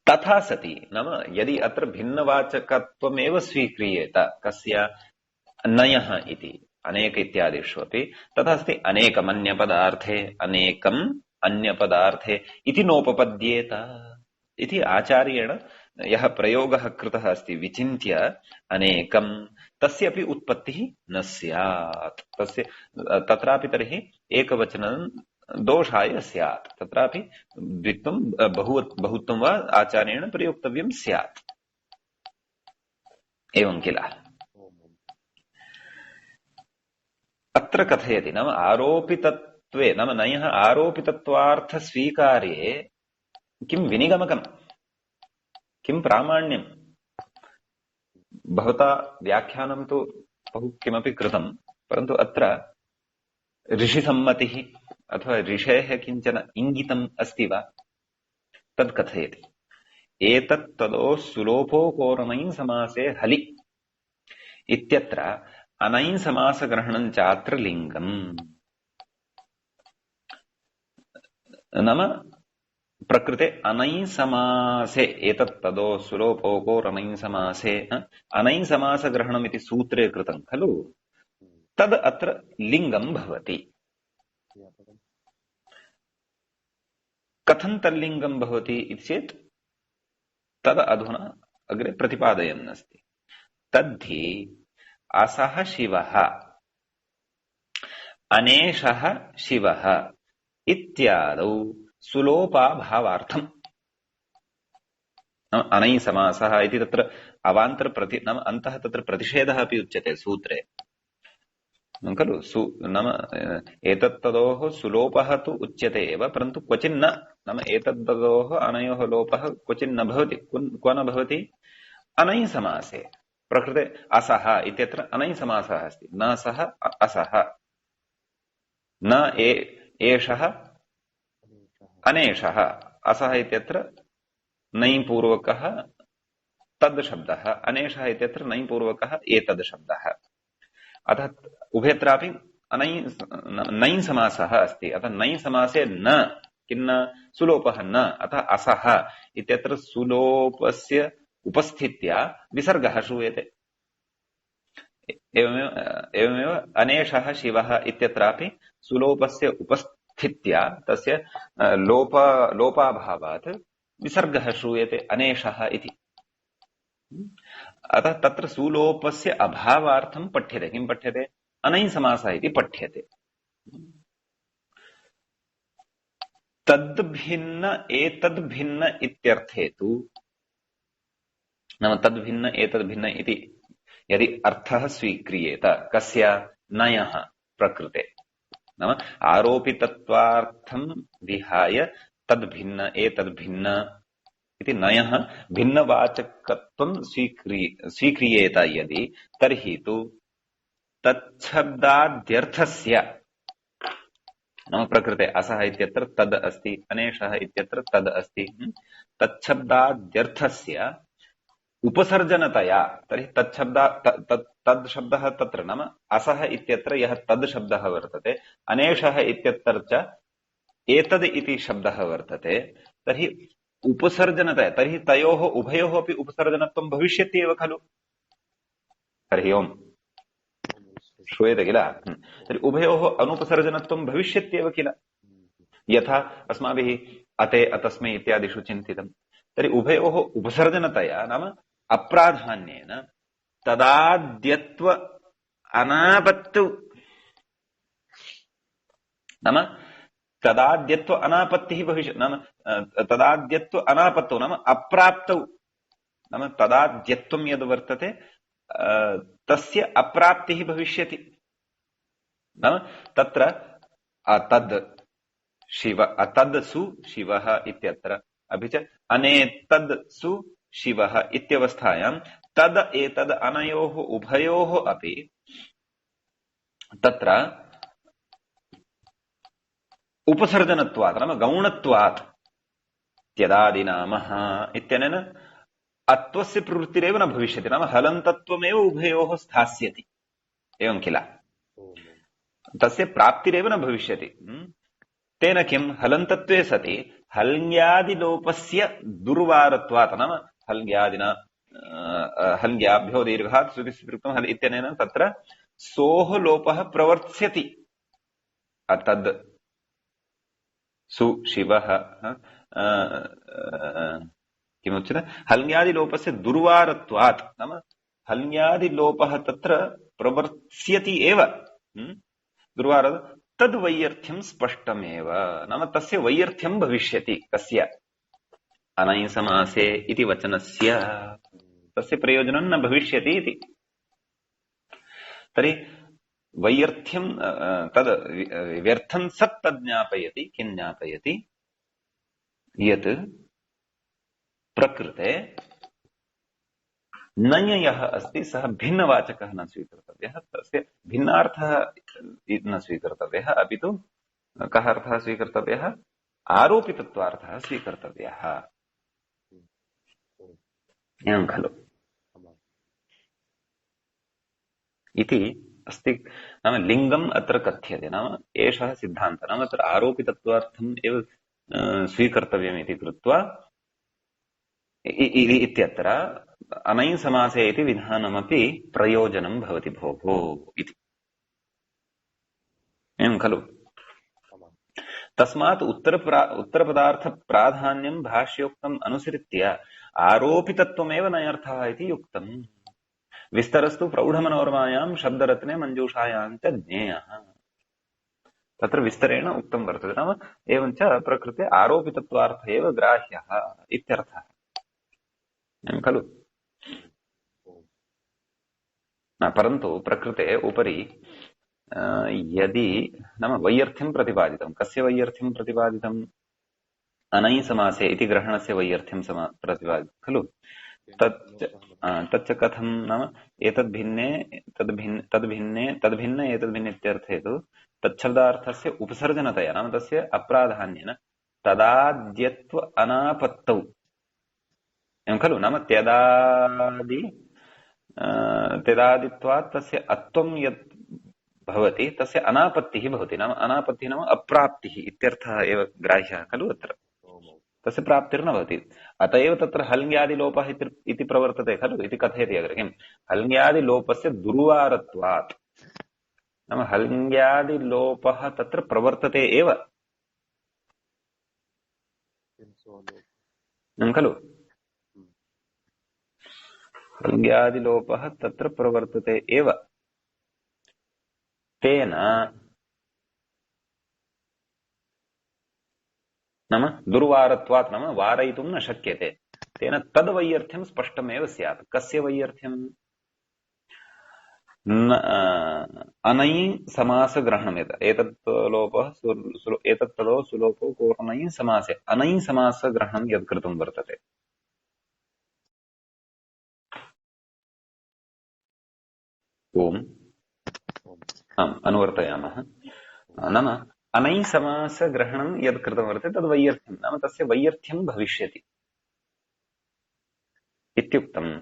तथा सति, नाम यदि अत्र भिन्नवाचकत्वमेव स्वीक्रियेत, कस्य? नयः इति, अनेक इत्यादिषु अपि तथा अस्ति। अनेकमन्यपदार्थे, अनेकम् अन्यपदार्थे इति नोपपद्येत इति आचार्येण यः प्रयोगः कृतः अस्ति विचिन्त्य अनेकं, तस्य अपि उत्पत्तिः न स्यात्। तस्य तत्रापि तर्हि एकवचनं दोषाय स्यात्, तत्रापि द्वित्वं बहुत्वं वा आचार्येण प्रयोक्तव्यं स्यात्। एवं किल? अत्र कथयति, नाम आरोपितत्वे, नाम नयः आरोपितत्वार्थस्वीकार्ये किं विनिगमकं, किं प्रामाण्यं? भवता व्याख्यानं तु बहु किमपि कृतं, परन्तु अत्र ऋषिसम्मतिः अथवा ऋषेः किञ्चन इङ्गितम् अस्ति वा तत् कथयति। एतत् तदो सुलोपोकोरनैः समासे हलि इत्यत्र अनैः समासग्रहणं चात्र लिङ्गम्। नाम प्रकृते अनैः समासे एतत् तदो सुलोपोकोरनैः समासे अनैः समासग्रहणमिति सूत्रे कृतं खलु तद् अत्र लिङ्गं भवति। व्यापकम् कथं तल्लिङ्गं भवति इति चेत् तद् अधुना अग्रे प्रतिपादयन् अस्ति। तद्धि असः शिवः अनेशः शिवः इत्यादौ सुलोपाभावार्थम् अनैः समासः इति तत्र अवान्तरप्रति नाम अन्तः तत्र प्रतिषेधः अपि उच्यते सूत्रे खलु नाम एतत्तदोः सुलोपः तु उच्यते एव परन्तु क्वचिन्न नाम एतत्तदोः अनयोः लोपः क्वचिन्न भवति। क्व न भवति अनैः समासे प्रकृते असः इत्यत्र अनैः समासः अस्ति न सः असः न एषः अनेशः असः इत्यत्र नञ् पूर्वकः तद् शब्दः अनेशः इत्यत्र नञ् पूर्वकः एतद् शब्दः अतः उभयत्रापि नञ् समासः अस्ति। अतः नञ् समासे न किन्न सुलोपः न अतः असः इत्यत्र सुलोपस्य उपस्थित्या विसर्गः श्रूयते। एवमेव अनेशः शिवः इत्यत्रापि सुलोपस्य उपस्थित्या तस्य लोपाभावात् विसर्गः श्रूयते अनेशः इति। अतः तत्र सुलोपस्य अभावार्थं पठ्यते। किं पठ्यते अनैः समासः इति पठ्यते। तद्भिन्न एतद्भिन्न इत्यर्थे तु नाम तद्भिन्न एतद्भिन्न इति यदि अर्थः स्वीक्रियेत कस्य नयः प्रकृते नाम आरोपितत्वार्थं विहाय तद्भिन्न एतद्भिन्न इति नयः भिन्नवाचकत्वं स्वीक्रियेत यदि तर्हि तु तच्छब्दाद्यर्थस्य नाम प्रकृते असः इत्यत्र तद् अस्ति अनेशः इत्यत्र तद् अस्ति तच्छब्दाद्यर्थस्य उपसर्जनतया तर्हि तद् शब्दः तत्र नाम असः इत्यत्र यः तद् शब्दः वर्तते अनेशः इत्यत्र च एतद् इति शब्दः वर्तते तर्हि उपसर्जनतया तर्हि तयोः उभयोः अपि उपसर्जनत्वं भविष्यति एव खलु। हरि ओम् श्रूयते किल। तर्हि उभयोः अनुपसर्जनत्वं भविष्यत्येव किल यथा अस्माभिः अते अतस्मै इत्यादिषु चिन्तितं। तर्हि उभयोः उपसर्जनतया नाम अप्राधान्येन तदाद्यत्व अनापत्तौ नाम तदाद्यत्व अनापत्तिः भविष्यति नाम तदाद्यत्व अनापत्तौ नाम अप्राप्तौ नाम तदाद्यत्वं यद् वर्तते तस्य अप्राप्तिः भविष्यति। नाम तत्र अतद् शिव अतद्सु शिवः इत्यत्र अपि च अनेतद्सु शिवः इत्यवस्थायां तद् एतद् अनयोः उभयोः अपि तत्र उपसर्जनत्वात् नाम गौणत्वात् त्यदादिनामः इत्यनेन अत्वस्य प्रवृत्तिरेव न भविष्यति नाम हलन्तत्वमेव उभयोः स्थास्यति एवं किल तस्य प्राप्तिरेव न भविष्यति। तेन किं हलन्तत्वे सति हल्ङ्यादिलोपस्य दुर्वारत्वात् नाम हल्ङ्यादिना हल्ङ्याभ्यो दीर्घात् श्रुतिस्पृक्तं हल् इत्यनेन तत्र सोः लोपः प्रवर्त्स्यति। अतद् सु शिवः किमुच्यते हल्ङ्यादिलोपस्य दुर्वारत्वात् नाम हल्ङ्यादिलोपः तत्र प्रवर्त्स्यति एव दुर्वार तद्वैयर्थ्यं स्पष्टमेव नाम तस्य वैयर्थ्यं भविष्यति कस्य अनैः समासे इति वचनस्य तस्य प्रयोजनं न भविष्यति इति। तर्हि वैयर्थ्यं तद् व्यर्थं सत् तद् ज्ञापयति किं ज्ञापयति यत् प्रकृते नञ यः अस्ति सः भिन्नवाचकः न स्वीकर्तव्यः, तस्य भिन्नार्थः न स्वीकर्तव्यः, अपि तु कः अर्थः स्वीकर्तव्यः? आरोपितत्वार्थः स्वीकर्तव्यः। एवं खलु इति अस्ति। नाम लिङ्गम् अत्र कथ्यते, नाम एषः सिद्धान्तः, नाम अत्र आरोपितत्वार्थम् एव स्वीकर्तव्यम् इति कृत्वा इत्यत्र अनञ् समासे इति विधानमपि प्रयोजनं भवति भोः इति। एवं खलु। तस्मात् उत्तरपदार्थप्राधान्यं भाष्योक्तम् अनुसृत्य आरोपितत्वमेव नयर्थः इति युक्तम्। विस्तरस्तु प्रौढमनोरमायां शब्दरत्ने मञ्जूषायां च ज्ञेयः। तत्र विस्तरेण उक्तं वर्तते, नाम एवञ्च प्रकृते आरोपितत्वार्थ एव ग्राह्यः इत्यर्थः। एवं खलु। परन्तु प्रकृते उपरि यदि नाम वैयर्थ्यं प्रतिपादितं, कस्य वैयर्थ्यं प्रतिपादितम्? अनञ् समासे इति ग्रहणस्य वैयर्थ्यं प्रतिपादितं खलु। तच्च कथं? नाम एतद्भिन्ने तद्भिन्न एतद्भिन्न इत्यर्थे तु तच्छब्दार्थस्य उपसर्जनतया, नाम तस्य अप्राधान्येन तदाद्यत्व अनापत्तौ। एवं खलु। नाम त्यदादित्वात् तस्य अत्वं यत् भवति तस्य अनापत्तिः भवति। नाम अनापत्तिः नाम अप्राप्तिः इत्यर्थः एव ग्राह्यः खलु। अत्र तस्य प्राप्तिर्न भवति। अत एव तत्र हल्ङ्यादिलोपः इति प्रवर्तते खलु इति कथयति अग्रे। किं? हल्ङ्यादिलोपस्य दुर्वारत्वात्, नाम हल्ङ्यादिलोपः तत्र प्रवर्तते एव खलु। हल्ङ्यादिलोपः तत्र प्रवर्तते एव, तेन नाम दुर्वारत्वात्, नाम वारयितुं न शक्यते, तेन तद्वैयर्थ्यं स्पष्टमेव स्यात्। कस्य वैयर्थ्यम्? अनञ् समासग्रहणम्। एतत् लोपः एतत्तदो सुलोपो कोऽनञ् समासे, अनञ् समासग्रहणं यद् कृतं वर्तते। ओम् आम् अनुवर्तयामः। नाम अनञ् समासग्रहणं यद् कृतं वर्तते तद् वैयर्थ्यं, नाम तस्य वैयर्थ्यं भविष्यति इत्युक्तम्।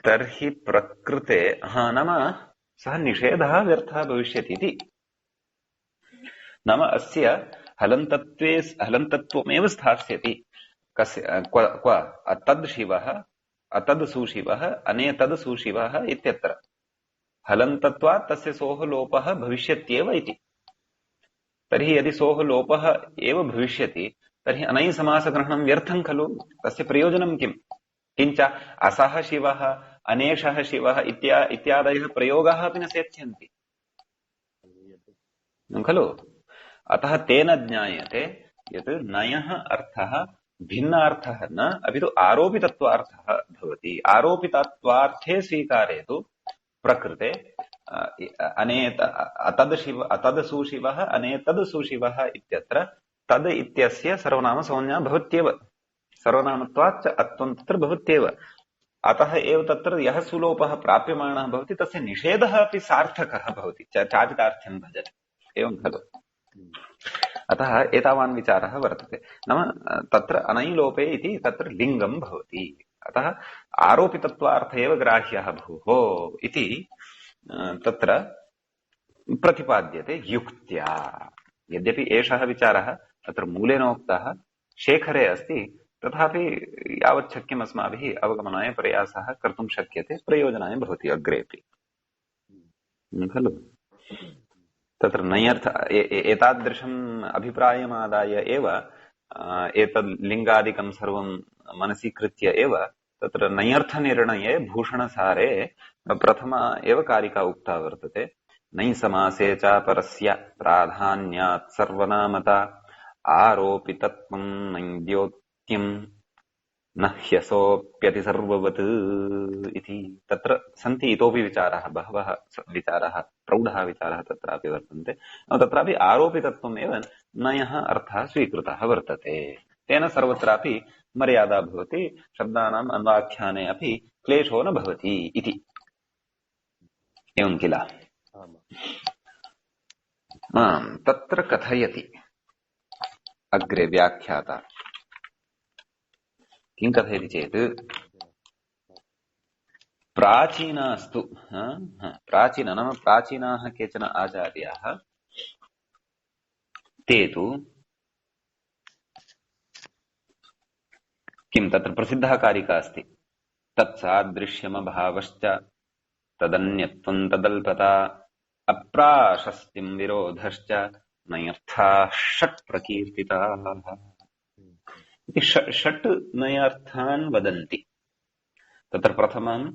तर्हि प्रकृते नाम सः निषेधः व्यर्थः भविष्यति इति। नाम अस्य हलन्तत्वमेव स्थास्यति। कस्य क्व अतद् शिवः अतद् सुशिवः अनेतद् सुशिवः इत्यत्र हलन्तत्वात् तस्य सोः लोपः भविष्यत्येव इति। तर्हि यदि सोः लोपः एव भविष्यति तर्हि अनञ् समासग्रहणं व्यर्थं खलु। तस्य प्रयोजनं किम्? किञ्च असः शिवः अनेशः शिवः इत्यादयः प्रयोगाः अपि न सेत्स्यन्ति खलु। अतः तेन ज्ञायते यत् नयः अर्थः भिन्नार्थः न, अपि तु आरोपितत्वार्थः भवति। आरोपितत्वार्थे स्वीकारे तु प्रकृते अतद् सुशिवः अनेतद् सुशिवः इत्यत्र तद् इत्यस्य सर्वनामसंज्ञा भवत्येव, सर्वनामत्वाच्च अत्वं तत्र भवत्येव। अतः एव तत्र यः सुलोपः प्राप्यमाणः भवति तस्य निषेधः अपि सार्थकः भवति, चापितार्थ्यं भजति। एवं खलु। अतः एतावान् विचारः वर्तते। नाम तत्र अनञ् लोपे इति तत्र लिङ्गं भवति, अतः आरोपितत्वार्थ एव ग्राह्यः भूः इति तत्र प्रतिपाद्यते युक्त्या। यद्यपि एषः विचारः तत्र मूलेनोक्तः शेखरे अस्ति, तथापि यावत् शक्यम् अस्माभिः अवगमनाय प्रयासः कर्तुं शक्यते, प्रयोजनाय भवति अग्रेपि खलु। तत्र नयर्थ एतादृशम् अभिप्रायमादाय एव एतद् लिङ्गादिकं सर्वं मनसि कृत्य एव तत्र नयर्थनिर्णये भूषणसारे प्रथमा एव कारिका उक्ता वर्तते। नञ् समासे च परस्य प्राधान्यात् सर्वनामता आरोपितत्वं नञ्द्योत्यं न ह्यसोऽप्यति सर्ववत् इति। तत्र सन्ति इतोपि विचाराः, बहवः विचाराः, प्रौढः विचारः तत्रापि वर्तन्ते। तत्रापि आरोपितत्वमेव नयः अर्थः स्वीकृतः वर्तते तेन सर्वत्रापि मर्यादा भवति, शब्दानाम् अन्वाख्याने अपि क्लेशो न भवति इति। एवं किल? आम् तत्र कथयति अग्रे व्याख्याता। किं कथयति चेत् प्राचीनास्तु नाम प्राचीनाः केचन आचार्याः ते तु किं तत्र प्रसिद्धः कारिका अस्ति, तत्सादृश्यमभावश्च तदन्यत्वं तदल्पता अप्राशस्तिं विरोधश्च नयर्थाः षट् प्रकीर्तिताः इति षट् नयार्थान् वदन्ति। तत्र प्रथमः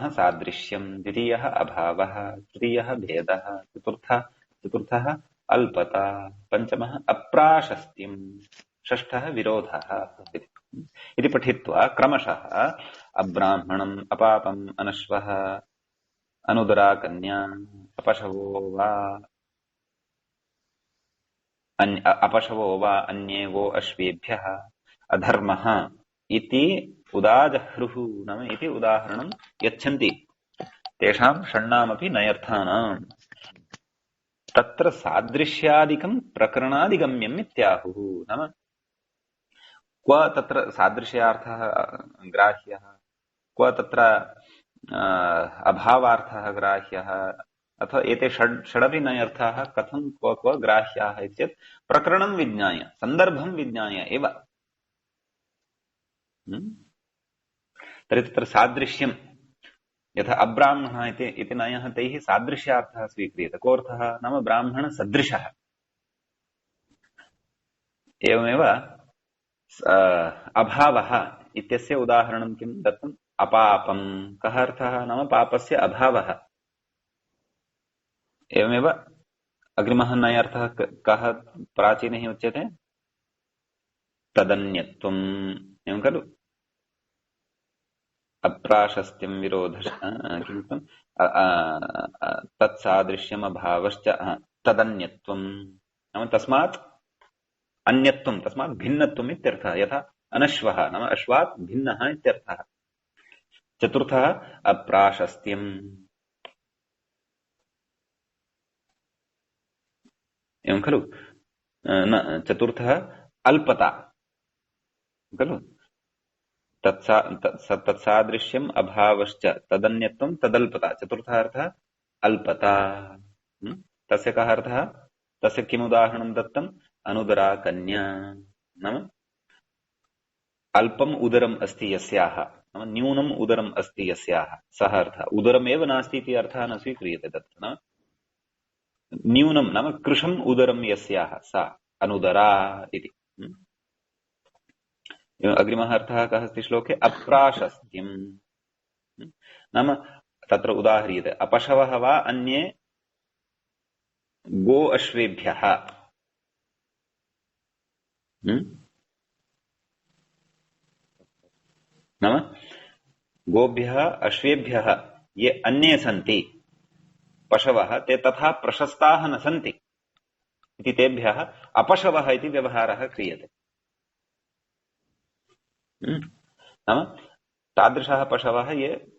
सादृश्यं, द्वितीयः अभावः, तृतीयः भेदः, चतुर्थः अल्पता, पंचमः अप्राशस्त्यं, षष्ठः विरोधः इति पठित्वा क्रमशः अब्राह्मणम्, अपापम्, अनश्वः, अनुदरा कन्या, अपशवो वा अन्ये वो अश्वेभ्यः, अधर्मः इति उदाजह्रुः नाम इति उदाहरणं यच्छन्ति तेषां षण्णामपि नयर्थानाम्। तत्र सादृश्यादिकं प्रकरणादिगम्यम् इत्याहुः। नाम क्व तत्र सादृश्यार्थः ग्राह्यः, क्व तत्र अभावार्थः ग्राह्यः, अथवा एते षडपि नयर्थाः कथं क्व क्व ग्राह्याः इति चेत् प्रकरणं विज्ञाय, सन्दर्भं विज्ञाय एव। तर्हि तत्र सादृश्यं यथा अब्राह्मणः इति नयः तैः सादृश्यार्थः स्वीक्रियते। कोऽर्थः? नाम ब्राह्मणसदृशः। एवमेव अभावः इत्यस्य उदाहरणं किं दत्तम्? अपापम्। कः अर्थः? नाम पापस्य अभावः। एवमेव अग्रिमः नयर्थः कः प्राचीनैः उच्यते? तदन्यत्वम्। एवं खलु? अप्राशस्त्यं विरोधः तत्सादृश्यम् अभावश्च तदन्यत्वम्। नाम तस्मात् अन्यत्वं, तस्मात् भिन्नत्वम् इत्यर्थः। यथा अनश्वः नाम अश्वात् भिन्नः इत्यर्थः। चतुर्थः अप्राशस्त्यम्। एवं खलु? चतुर्थः अल्पता खलु? तत्सादृश्यम् अभावश्च तदन्यत्वं तदल्पता। चतुर्थः अर्थः अल्पता। तस्य कः अर्थः? तस्य किम् उदाहरणं दत्तम्? अनुदरा कन्या। नाम अल्पम् उदरम् अस्ति यस्याः, नाम न्यूनम् उदरम् अस्ति यस्याः, सः अर्थः। उदरमेव नास्ति इति अर्थः न स्वीक्रियते तत्र। नाम न्यूनं नाम कृशम् उदरं यस्याः सा अनुदरा इति। अग्रिमः अर्थः कः अस्ति श्लोके? अप्राशस्त्यम्। नाम तत्र उदाह्रियते अपशवः वा अन्ये गो अश्वेभ्यः। नाम गोभ्यः अश्वेभ्यः ये अन्ये सन्ति पशवः, ते तथा प्रशस्ताः न सन्ति इति तेभ्यः अपशवः इति व्यवहारः क्रियते। नाम तादृशाः पशवः ये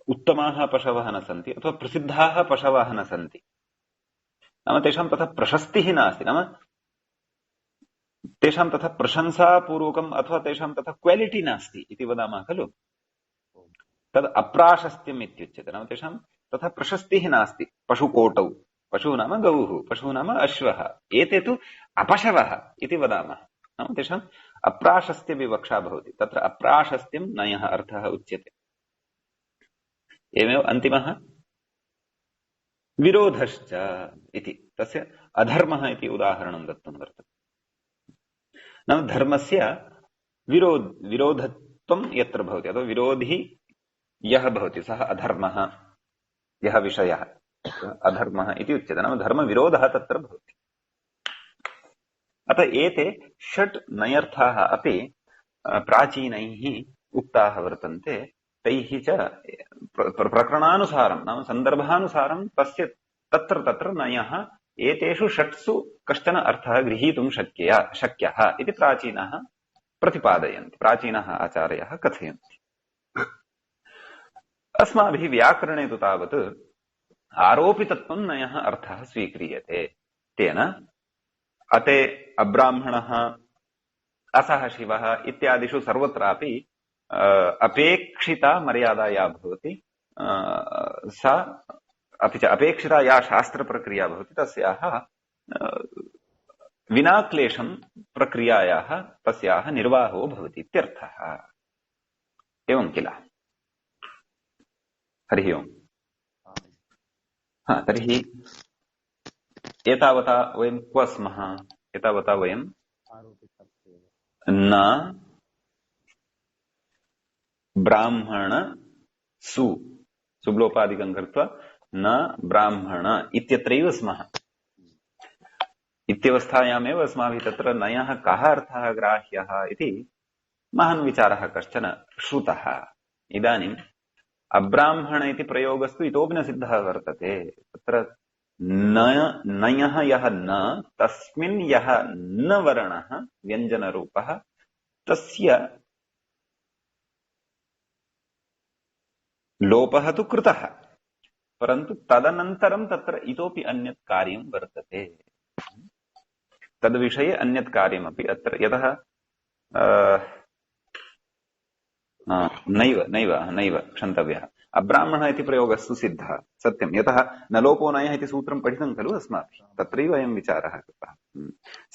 उत्तमाः पशवः न सन्ति अथवा प्रसिद्धाः पशवः न सन्ति, नाम तेषां तथा प्रशस्तिः नास्ति, नाम तेषां तथा प्रशंसापूर्वकम् अथवा तेषां तथा क्वालिटी नास्ति इति वदामः खलु। तद् अप्राशस्त्यम् इत्युच्यते। नाम तेषां तथा प्रशस्तिः नास्ति। पशुकोटौ, पशुः नाम गौः, पशुः नाम अश्वः, एते तु अपशवः इति वदामः। नाम तेषाम् अप्राशस्त्यविवक्षा भवति। तत्र अप्राशस्त्यं नयः अर्थः उच्यते। एवमेव अन्तिमः विरोधश्च इति, तस्य अधर्मः इति उदाहरणं दत्तं वर्तते। नाम धर्मस्य विरोधत्वं यत्र भवति अथवा विरोधी यः भवति सः अधर्मः, यः विषयः अधर्मः इति उच्यते। नाम धर्मविरोधः तत्र भवति। अतः एते षट् नयर्थाः अपि प्राचीनैः उक्ताः वर्तन्ते। तैः च प्रकरणानुसारं नाम सन्दर्भानुसारं तस्य तत्र नयः एतेषु षट्सु कश्चन अर्थः गृहीतुं शक्यः इति प्राचीनाः प्रतिपादयन्ति, प्राचीनाः आचार्याः कथयन्ति। अस्माभिः व्याकरणे तु तावत् आरोपितत्वं नयः अर्थः स्वीक्रियते। तेन अते अब्राह्मणः असः शिवः इत्यादिषु सर्वत्रापि अपेक्षिता मर्यादा या भवति सा, अपि च अपेक्षिता या शास्त्रप्रक्रिया भवति तस्याः विना क्लेशं प्रक्रियायाः तस्याः निर्वाहो भवति इत्यर्थः। एवं किल? हरिः ओम्। तर्हि एतावता वयं क्व स्मः? एतावता वयं न ब्राह्मण सुब्लोपादिकं कृत्वा न ब्राह्मण इत्यत्रैव स्मः। इत्यवस्थायामेव अस्माभिः तत्र नयः कः अर्थः ग्राह्यः इति महान् विचारः कश्चन श्रुतः। इदानीम् अब्राह्मण इति प्रयोगस्तु इतोपि न सिद्धः वर्तते। तत्र नयः यः न, तस्मिन् यः न वर्णः व्यञ्जनरूपः तस्य लोपः तु कृतः, परन्तु तदनन्तरं तत्र इतोपि अन्यत् कार्यं वर्तते। तद्विषये अन्यत् कार्यमपि अत्र, यतः नैव क्षन्तव्यः। अब्राह्मणः इति प्रयोगस्तु सिद्धः सत्यं, यतः न लोपो नयः इति सूत्रं पठितं खलु अस्माभिः, तत्रैव अयं विचारः कृतः।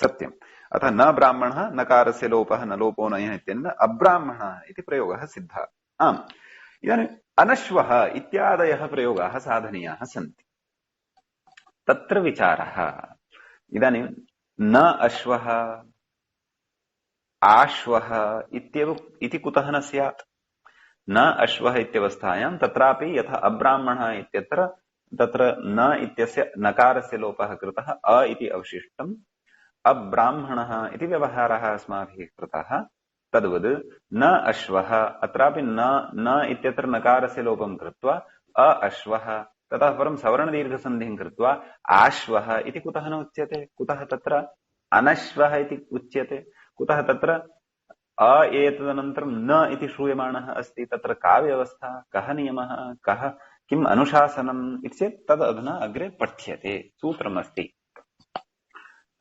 सत्यम्। अतः न ब्राह्मणः नकारस्य लोपः न लोपो नयः इत्यनेन अब्राह्मणः इति प्रयोगः सिद्धः। आम्। इदानीम् अनश्वः इत्यादयः प्रयोगाः साधनीयाः सन्ति। तत्र विचारः इदानीं न अश्वः आश्वः इति कुतः न स्यात्? न अश्वः इत्यवस्थायां तत्रापि यथा अब्राह्मणः इत्यत्र तत्र न इत्यस्य नकारस्य लोपः कृतः, अ इति अवशिष्टम्, अब्राह्मणः इति व्यवहारः अस्माभिः कृतः। तद्वद् न अश्वः अत्रापि न इत्यत्र नकारस्य लोपं कृत्वा अ अश्वः, ततः परं सवर्णदीर्घसन्धिं कृत्वा आश्वः इति कुतः न उच्यते? कुतः तत्र अनश्वः इति उच्यते? कुतः तत्र अ एतदनन्तरं न इति श्रूयमाणः अस्ति? तत्र का व्यवस्था, कः नियमः, किम् अनुशासनम् इति चेत् तद् अधुना अग्रे पठ्यते, सूत्रमस्ति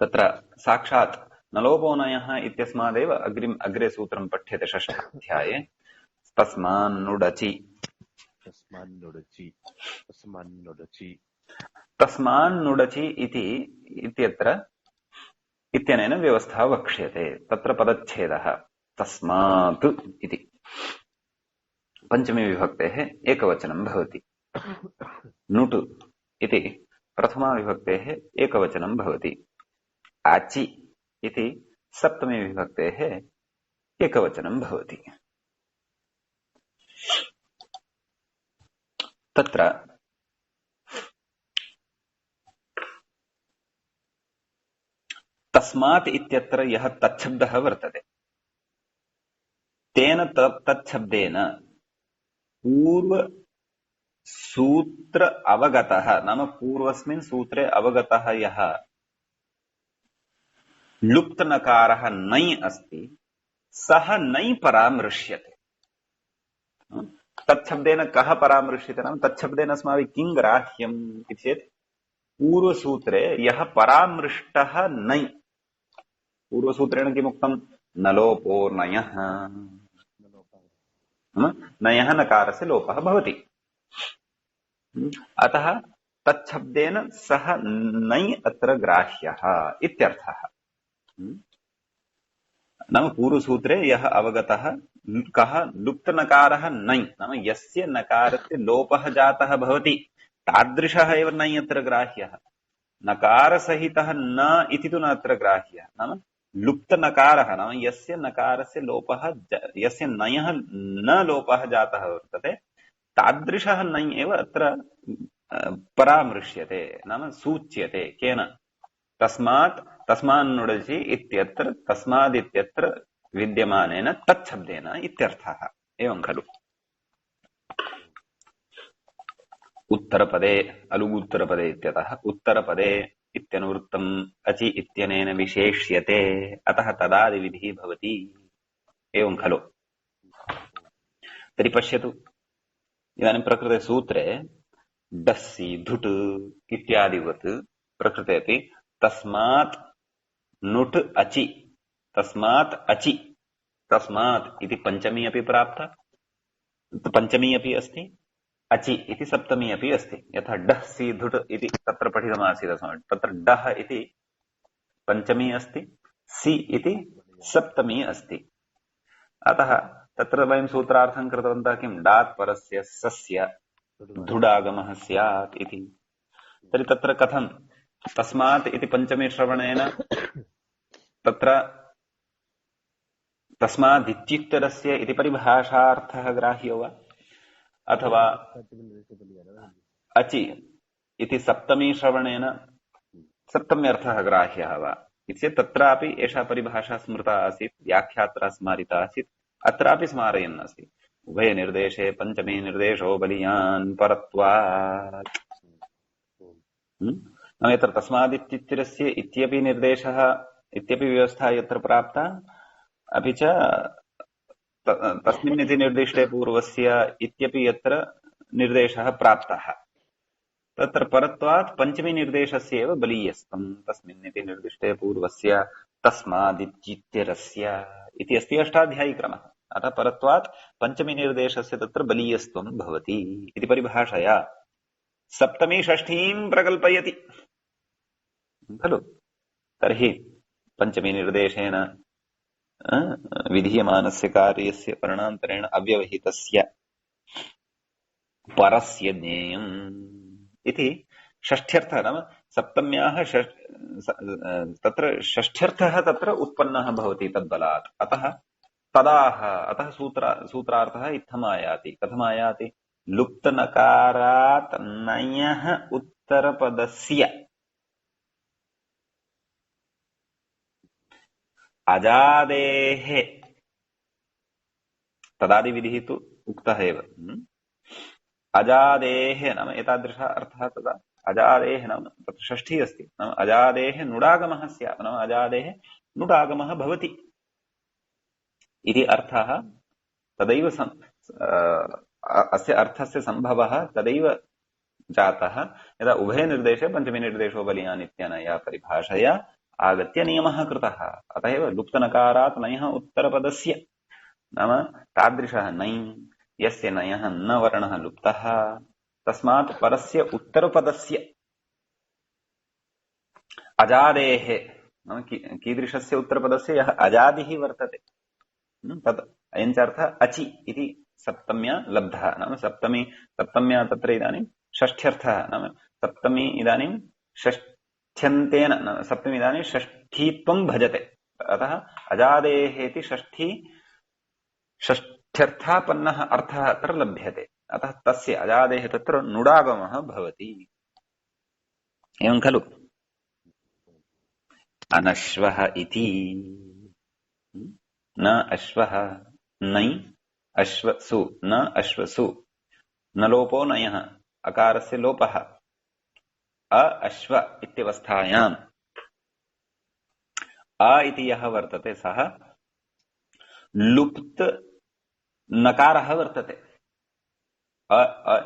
तत्र साक्षात् नलोपोनयः इत्यस्मादेव अग्रे सूत्रं पठ्यते षष्ठाध्याये। तस्मान्नुडचि इत्यनेन व्यवस्था वक्ष्यते। तत्र पदच्छेदः तस्मात् इति पञ्चमी विभक्तेः एकवचनं भवति। नुट् इति प्रथमा विभक्तेः एकवचनं भवति। आचि इति सप्तमी विभक्तेः एकवचनं भवति। तत्र तस्मात् इत्यत्र यः तच्छब्दः वर्तते, तेन तच्छब्देन पूर्वसूत्र अवगतः, नाम पूर्वस्मिन् सूत्रे अवगतः यः लुप्तनकारः नै अस्ति, सः नै परामृश्यते। तच्छब्देन कः परामृश्यते? नाम तच्छब्देन अस्माभिः किं ग्राह्यम् इति चेत् पूर्वसूत्रे यः परामृष्टः नै, पूर्वसूत्रेण किमुक्तं? नलोपोर्नयः, नयः नकारस्य लोपः भवति। अतः तच्छब्देन सः नै अत्र ग्राह्यः इत्यर्थः। नाम पूर्वसूत्रे यः अवगतः कः लुप्तनकारः नै, नाम यस्य नकारस्य लोपः जातः भवति तादृशः एव नै अत्र ग्राह्यः। नकारसहितः न इति तु न अत्र ग्राह्यः। नाम लुप्तनकारः, नाम यस्य नकारस्य लोपः, यस्य नयः न लोपः जातः वर्तते, तादृशः नै एव अत्र परामृश्यते, नाम सूच्यते। केन? तस्मान्नुडचि इत्यत्र तस्मादित्यत्र विद्यमानेन तच्छब्देन इत्यर्थः। एवं खलु? उत्तरपदे अलुगुत्तरपदे इत्यतः उत्तरपदे इत्यनुवृत्तम् अचि इत्यनेन विशेष्यते अतः तदादिविधिः भवति एवं खलु। तर्हि पश्यतु, इदानीं प्रकृते सूत्रे डस्सि धुट् इत्यादिवत् प्रकृते अपि तस्मात् नुट् अचि, तस्मात् अचि, तस्मात् इति पञ्चमी अपि प्राप्ता, पञ्चमी अपि अस्ति, अचि इति सप्तमी अपि अस्ति। यथा डः सि धुट् इति तत्र पठितमासीत् अस्माभिः, तत्र डः इति पञ्चमी अस्ति, सि इति सप्तमी अस्ति। अतः तत्र वयं सूत्रार्थं कृतवन्तः किं, डात् परस्य सस्य धुडागमः स्यात् इति। तर्हि तत्र कथं तस्मात् इति पञ्चमी श्रवणेन तत्र तस्मादित्युत्तरस्य इति परिभाषार्थः ग्राह्यो वा, अथवा अचि इति सप्तमी श्रवणेन सप्तम्यर्थः ग्राह्यः वा इत्येतत् तत्रापि एषा परिभाषा स्मृता आसीत्, व्याख्यात्रा स्मारिता आसीत्, अत्रापि स्मारयन् अस्ति। उभयनिर्देशे पञ्चमी निर्देशो बलीयान् परत्वात्। यत्र तस्मादित्युत्तरस्य इत्यपि निर्देशः, इत्यपि व्यवस्था यत्र प्राप्ता, अपि च तस्मिन् इति निर्दिष्टे पूर्वस्य इत्यपि यत्र निर्देशः प्राप्तः, तत्र परत्वात् पञ्चमी निर्देशस्य एव बलीयस्त्वं तस्मिन् इति निर्दिष्टे पूर्वस्य तस्मादित्युत्तरस्य इति अस्ति अष्टाध्यायीक्रमः। अतः परत्वात् पञ्चमी निर्देशस्य तत्र बलीयस्त्वं भवति इति परिभाषया सप्तमी षष्ठीं प्रकल्पयति खलु। तर्हि पञ्चमी निर्देशेन विधीयमानस्य कार्यस्य वर्णान्तरेण अव्यवहितस्य परस्य ज्ञेयम् इति षष्ठ्यर्थः, नाम सप्तम्याः तत्र षष्ठ्यर्थः तत्र उत्पन्नः भवति तद्बलात्। अतः तदाह, अतः सूत्रार्थः इत्थमायाति। कथमायाति, लुप्तनकारात् नयः उत्तरपदस्य अजादेः, तदादिविधिः तु उक्तः एव, अजादेः नाम एतादृशः अर्थः। तदा अजादेः नाम तत्र षष्ठी अस्ति, नाम अजादेः नुडागमः स्यात्, नाम अजादेः नुडागमः भवति इति अर्थः। तदैव अस्य अर्थस्य सम्भवः तदैव जातः यदा उभयनिर्देशे पञ्चमी निर्देशो बलीयान् इत्यनया परिभाषया आगत्य नियमः कृतः। अतः एव लुप्तनकारात् नयः उत्तरपदस्य, नाम तादृशः नै यस्य नयः न वर्णः लुप्तः, तस्मात् परस्य उत्तरपदस्य अजादेः, नाम कीदृशस्य उत्तरपदस्य, यः अजादिः वर्तते, तत् अयञ्च अर्थः अचि इति सप्तम्या लब्धः। नाम सप्तम्या तत्र इदानीं षष्ठ्यर्थः, नाम सप्तमी इदानीं षष्ठ्यन्तेन, सप्तमी इदानीं षष्ठीत्वं भजते। अतः अजादेः इति षष्ठ्यर्थापन्नः अर्थः अत्र लभ्यते। अतः तस्य अजादेः तत्र नुडागमः भवति। एवं खलु। अनश्वः इति, न अश्वः, नै अश्वसु, न अश्वसु, न लोपो नयः, अकारस्य लोपः, अ अश्व इत्यवस्थायाम् अ इति यः वर्तते सः लुप्त नकारः वर्तते।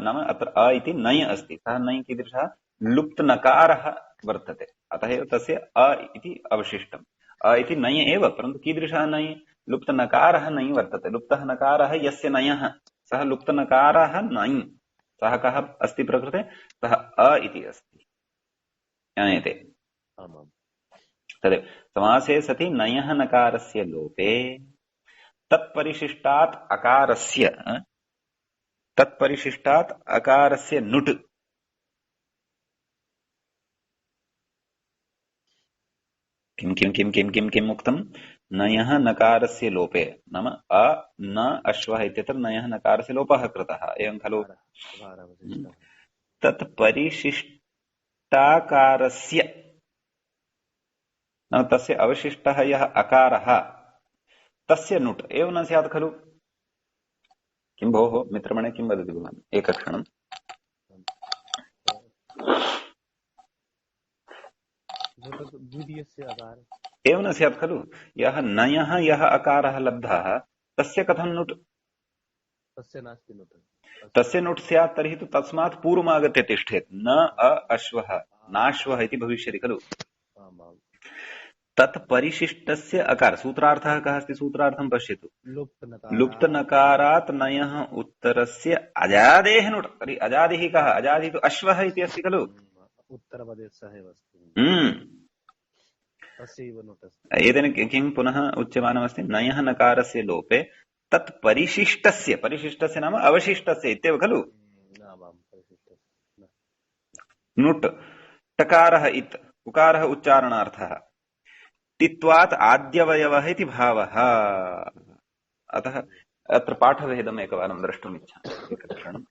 नाम अत्र अ इति नञ् अस्ति, सः नञ् कीदृशः, लुप्त नकारः वर्तते। अतः एव तस्य अ इति अवशिष्टम्। अ इति नञ् एव, परन्तु कीदृशः नञ्, लुप्त नकारः नञ् वर्तते। लुप्तः नकारः यस्य नञः, सः लुप्त नकारः नञ्, सः कः अस्ति प्रकृते, सः अ इति अस्ति, ज्ञायते। तदेव समासे सति नयः नकारस्य लोपे तत्परिशिष्टात् अकारस्य नुट्, किं किं किं किं किं किम् उक्तम्, नयः नकारस्य लोपे, नाम अ न अश्वः इत्यत्र नयः नकारस्य लोपः कृतः, एवं खलु। तत् परिशिष्टाकारस्य, नाम तस्य अवशिष्टः यः अकारः तस्य नुट् एव न स्यात् खलु। किं भोः मित्रमणे, किं वदति भवान्, एकक्षणम्। तत् द्वितीयस्य अकार एव न स्यात् खलु। यः नयः यः अकारः लब्धः तस्य कथं नुट्? तस्य नास्ति नुट् तस्य नुट् स्यात् तर्हि तु तस्मात् पूर्वमागत्य तिष्ठेत्, न अश्वः नाश्वः इति भविष्यति खलु। आम् आम् तत् परिशिष्टस्य अकार, सूत्रार्थः कः अस्ति? सूत्रार्थं पश्यतु। लुप्तनकारात् लुप्तनकारात् नयः उत्तरस्य अजादेः नुट्। तर्हि अजादिः कः? अजादिः तु अश्वः इति अस्ति खलु। उत्तरपदे सः एव अस्ति तस्यैव नुट् अस्ति। एतेन किं पुनः उच्यमानमस्ति? नयः नकारस्य लोपे तत् परिशिष्टस्य, परिशिष्टस्य नाम अवशिष्टस्य इत्येव खलु। आम् आम् परिशिष्टस्य नुट् टकारः इत् उकारः उच्चारणार्थः, टित्वात् आद्यवयवः इति भावः। अतः अत्र पाठभेदम् एकवारं द्रष्टुमिच्छामि। एकक्षणम्।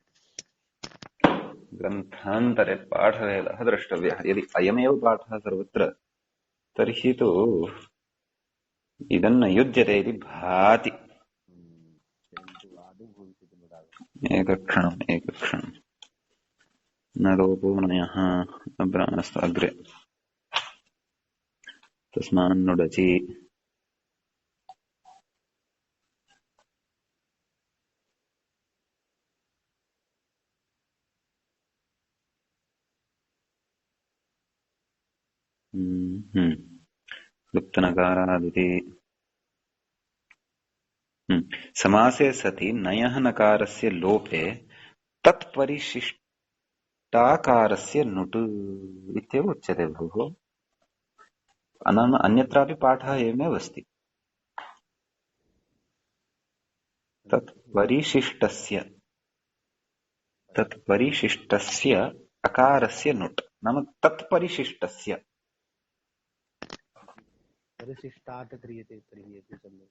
ग्रन्थान्तरे पाठभेदः द्रष्टव्यः। यदि अयमेव पाठः सर्वत्र तर्हि तु इदन्न युज्यते इति भाति। एकक्षणम् एकक्षणम्। न लोपो नयः अब्रामस्तु अग्रे तस्मान्नुडचि लुप्तनकारादिति। समासे सति नयः नकारस्य लोपे तत्परिशिष्टाकारस्य नुट् इत्येव उच्यते भोः। नाम अन्यत्रापि पाठः एवमेव अस्ति। तत्परिशिष्टस्य अकारस्य नुट् नाम तत्परिशिष्टस्य। परिशिष्टात् क्रियते तर्हि अपि सम्यक्।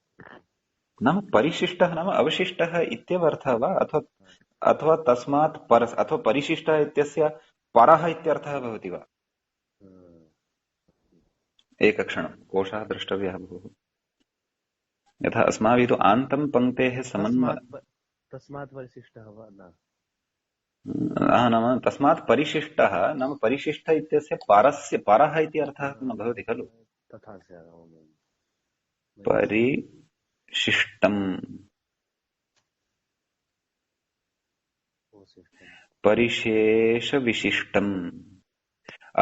नाम परिशिष्टः नाम अवशिष्टः इत्येव अर्थः वा, अथवा तस्मात् परस्, अथवा परिशिष्टः इत्यस्य परः इत्यर्थः भवति वा? एकक्षणं कोशः द्रष्टव्यः भोः। यथा अस्माभिः तु आन्तं पङ्क्तेः तस्मात् परिशिष्टः वा न? नाम तस्मात् परिशिष्टः नाम परिशिष्ट इत्यस्य परस्य परः इति अर्थः न भवति खलु। तथा परिशिष्टम् परिशेषविशिष्टम्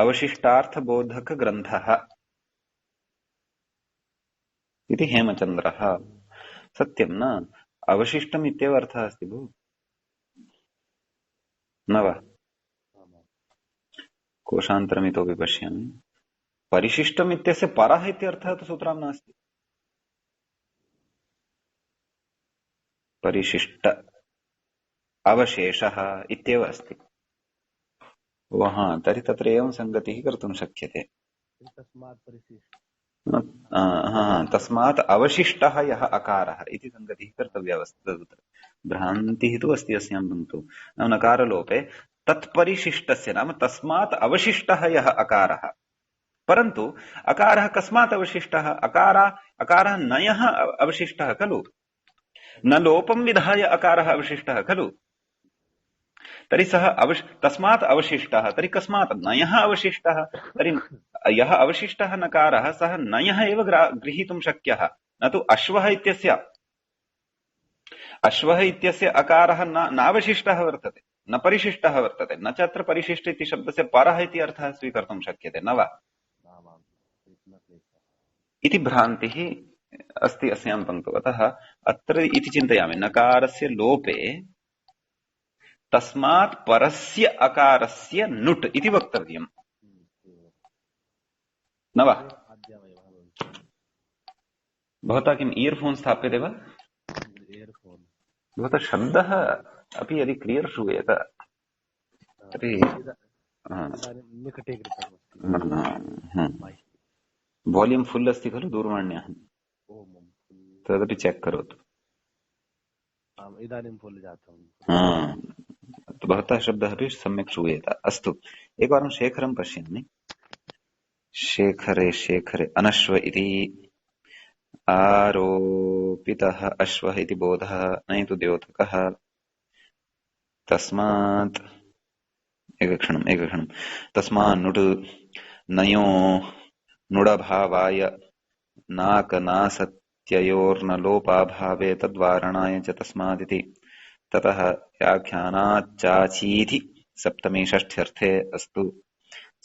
अवशिष्टार्थबोधकग्रन्थः इति हेमचन्द्रः। सत्यं न? अवशिष्टम् इत्येव अर्थः अस्ति भो, न वा? कोशान्तरमितोपि पश्यामि। परिशिष्टम् इत्यस्य परः इत्यर्थः तु सूत्रां नास्ति। परिशिष्ट अवशेषः इत्येव अस्ति। तर्हि तत्र एवं सङ्गतिः कर्तुं शक्यते। तस्मात् अवशिष्टः यः अकारः इति सङ्गतिः कर्तव्या तत्र। भ्रान्तिः तु अस्ति अस्यां पङ्क्तौ। नाम नकारलोपे तत्परिशिष्टस्य नाम तस्मात् अवशिष्टः यः अकारः, परन्तु अकारः कस्मात् अवशिष्टः? अकारः नयः अवशिष्टः खलु, न लोपं विधाय अकारः अवशिष्टः खलु। तर्हि सः तस्मात् अवशिष्टः, तर्हि कस्मात्? नयः अवशिष्टः। तर्हि यः अवशिष्टः नकारः सः नयः एव गृहीतुं शक्यः, न तु अश्वः इत्यस्य। अश्वः इत्यस्य अकारः नावशिष्टः वर्तते, न परिशिष्टः वर्तते, न च अत्र परिशिष्ट इति शब्दस्य परः इति अर्थः स्वीकर्तुं शक्यते, न वा? इति भ्रान्तिः अस्ति अस्यां पङ्क्तौ। अतः अत्र इति चिन्तयामि, नकारस्य लोपे तस्मात् परस्य अकारस्य नुट् इति वक्तव्यम्, न वा? भवता किम् इयर्फोन् स्थाप्यते वा? भवतः शब्दः अपि यदि क्लियर् श्रूयेत तर्हि वाल्यूम् फुल् अस्ति खलु दूरवाण्याः, तदपि चेक् करोतु। इदानीं फुल् जातम्। भवतः शब्दः अपि सम्यक् श्रूयेत। अस्तु, एकवारं शेखरं पश्यामि। शेखरे अनश्व इति आरोपितः अश्वः इति बोधः नयतु द्योतकः। तस्मात् एकक्षणं तस्मान्नुट् नयो नुडभावाय नाकनासत्ययोर्न लोपाभावे तद्वारणाय च तस्मादिति ततः व्याख्यानाच्चाचीति सप्तमी षष्ठ्यर्थे अस्तु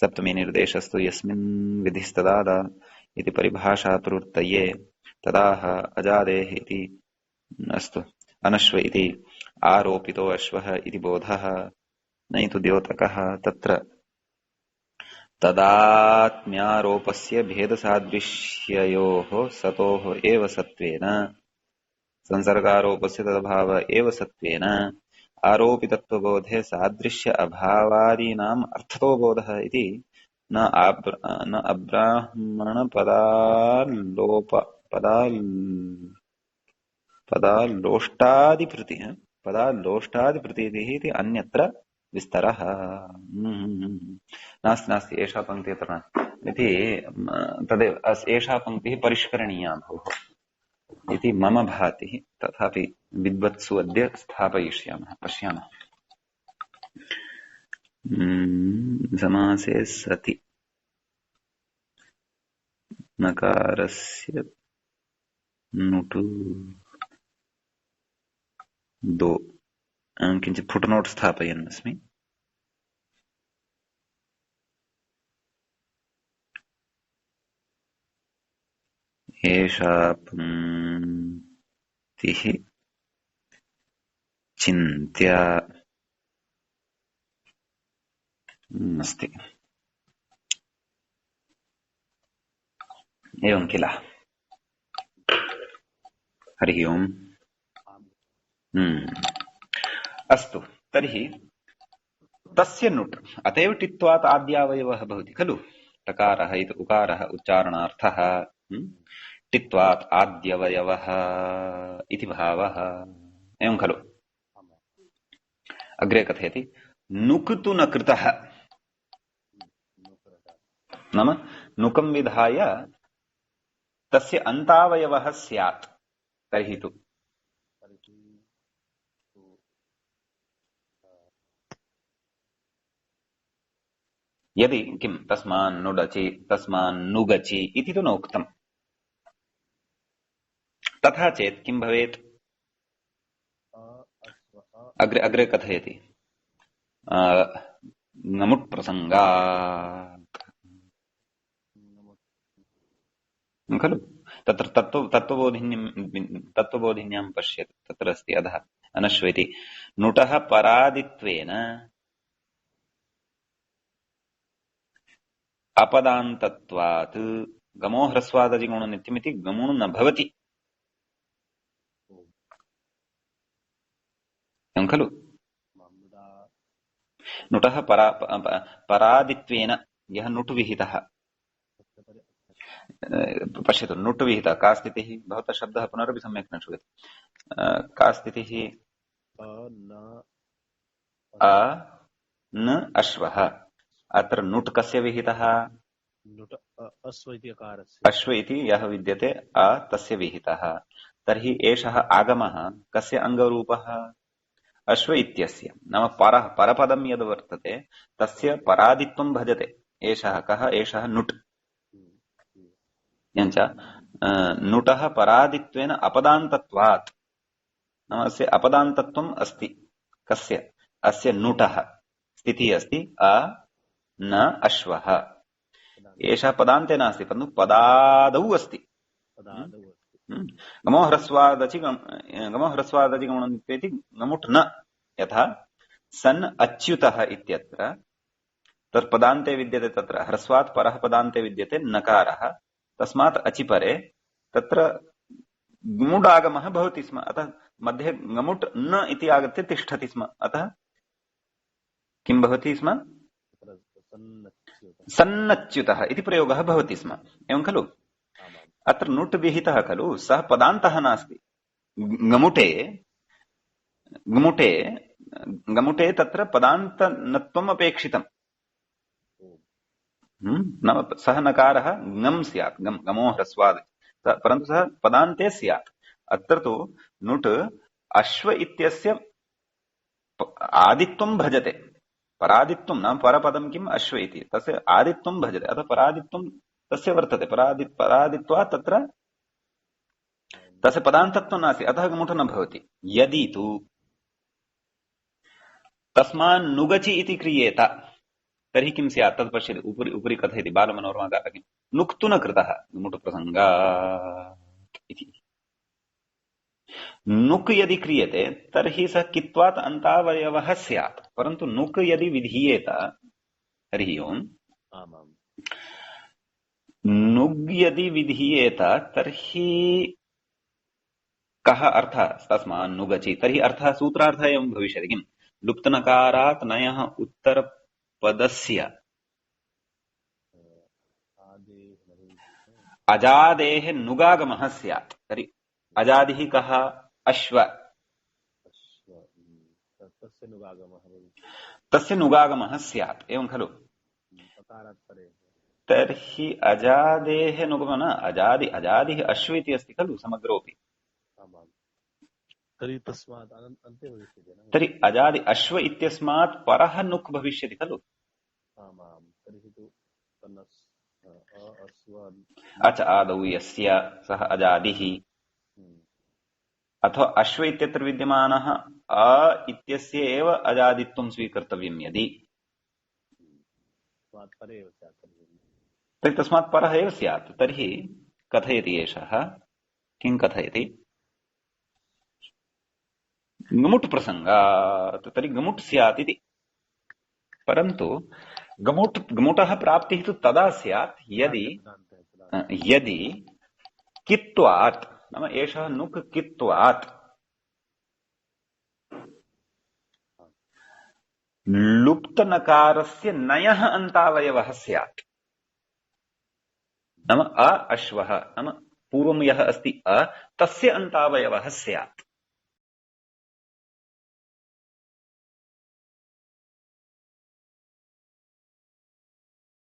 सप्तमी निर्देशस्तु यस्मिन् विधिस्तदादा इति परिभाषा प्रवृत्तये तदाह अजादेः इति अस्तु अनश्व इति आरोपितो अश्वः इति बोधः नहि तु द्योतकः तत्र तदात्म्यारोपस्य भेदसादृश्ययोः सतोः एव सत्त्वेन संसर्गारोपस्य तदभाव एव सत्त्वेन आरोपितत्वबोधे सादृश्य अभावादीनाम् अर्थतो बोधः इति न पदालोष्टादिप्रतीतिः इति अन्यत्र विस्तरः नास्ति नास्ति एषा पङ्क्तिः अत्र नास्ति इति तदेव एषा पङ्क्तिः परिष्करणीया भोः इति मम भाति तथापि विद्वत्सु अद्य स्थापयिष्यामः पश्यामः समासे सति नकारस्य नुटु दो किञ्चित् फुट्नोट् स्थापयन् अस्मि एषा पङ्क्तिः चिन्त्य अस्ति एवं किल हरिः ओम् अस्तु तर्हि तस्य नुट् अतएव टित्वात् आद्यावयवः भवति खलु टकारः इति उकारः उच्चारणार्थः टित्वात् आद्यवयवः इति भावः एवं खलु अग्रे कथयति नुक् तु न कृतः नाम नुकं विधाय तस्य अन्तावयवः स्यात् तर्हि तु यदि किं तस्मान्नुडचि तस्मान्नुगचि इति तु नोक्तम् तथा चेत् किं भवेत् अग्रे अग्रे कथयति नमुट् प्रसङ्गात् खलु तत्र तत्त्वबोधिन्यां पश्यतु तत्र अस्ति अधः अनश्व इति नुटः परादित्वेन अपदान्तत्वात् गमो ह्रस्वादजिगुणनित्यमिति गमो न भवति एवं खलु नुटः परादित्वेन यः नुट् विहितः पश्यतु नुट् विहितः का स्थितिः भवतः शब्दः पुनरपि सम्यक् न श्रूयते का स्थितिः न अश्वः अत्र नुट् कस्य विहितः अश्व इति यः विद्यते तस्य विहितः तर्हि एषः आगमः कस्य अङ्गरूपः अश्व इत्यस्य नाम परपदं यद् वर्तते तस्य परादित्वं भजते एषः कः एषः नुट् एवञ्च नुटः परादित्वेन अपदान्तत्वात् नाम अस्य अपदान्तत्वम् अस्ति कस्य अस्य नुटः स्थितिः अस्ति न अश्वः एषः पदान्ते नास्ति परन्तु पदादौ अस्ति गमो ह्रस्वादचि गमोह्रस्वादचिगमनित्येति गमुट् न यथा सन् अच्युतः इत्यत्र तत्पदान्ते विद्यते तत्र ह्रस्वात् परः पदान्ते विद्यते नकारः तस्मात् अचिपरे तत्र गमुडागमः भवति स्म अतः मध्ये गमुट् न इति आगत्य तिष्ठति स्म अतः किं भवति स्म सन्नच्युतः इति प्रयोगः भवति स्म एवं खलु अत्र नुट् विहितः खलु सः पदान्तः नास्ति गमुटे गमुटे तत्र पदान्तनत्वम् अपेक्षितम् नाम सः नकारः गम् स्यात् गमो ह्रस्वाद् परन्तु सः पदान्ते स्यात् अत्र तु नुट् अश्व इत्यस्य आदित्वं भजते परादित्वं नाम परपदं किम् अश्व इति तस्य आदित्वं भजते अतः परादित्वं तस्य वर्तते परादित्वात् तत्र तस्य पदान्तत्वं नास्ति, अतः गमुट न भवति। यदि तु तस्मान् नुगचि इति क्रियेत तर्हि किं स्यात् तत् पश्यति। उपरि उपरि कथयति बालमनोरमाकारः किम् नुक्तु न कृतः गमुटप्रसङ्गात् इति। नुक् यदि क्रियते तर्हि सः कित्वात् अन्तावयवः स्यात्, परन्तु नुक् यदि विधीयेत हरिः ओम् आमाम् नुग् यदि विधीयेत तर्हि कः अर्थः तस्मान् नुगचि, तर्हि अर्थः सूत्रार्थः एवं भविष्यति किम् लुप्तनकारात् नयः उत्तरपदस्य अजादेः नुगागमः स्यात्। तर्हि अजादिः कः अश्व, तस्य नुगागमः भवति, तस्य नुगागमः स्यात्, एवं खलु। तकारात् परे तर्हि अजादेः नुगमः न अजादिः अश्व इति अस्ति खलु समग्रोऽपि। आमाम् तर्हि तस्मात् अन्ते भविष्यति न। तर्हि अजादि अश्व इत्यस्मात् परः नुक् भविष्यति खलु। आमाम् तर्हि तु अश्व अच आदौ यस्य सः अजादिः, अथवा अश्व इत्यत्र विद्यमानः अ इत्यस्य एव अजादित्वं स्वीकर्तव्यं यदि, परे एव स्यात् तर्हि तस्मात् परः एव स्यात्। तर्हि कथयति एषः, किं कथयति, गमुट् प्रसङ्गात् तर्हि गमुट् स्यात् इति। परन्तु गमुटः प्राप्तिः तु तदा स्यात् यदि कित्वात्, नाम एषः नुक् कित्वात् लुप्तनकारस्य नयः अन्तावयवः स्यात्। नाम अ अश्वः, नाम पूर्वं यः अस्ति अ तस्य अन्तावयवः स्यात्।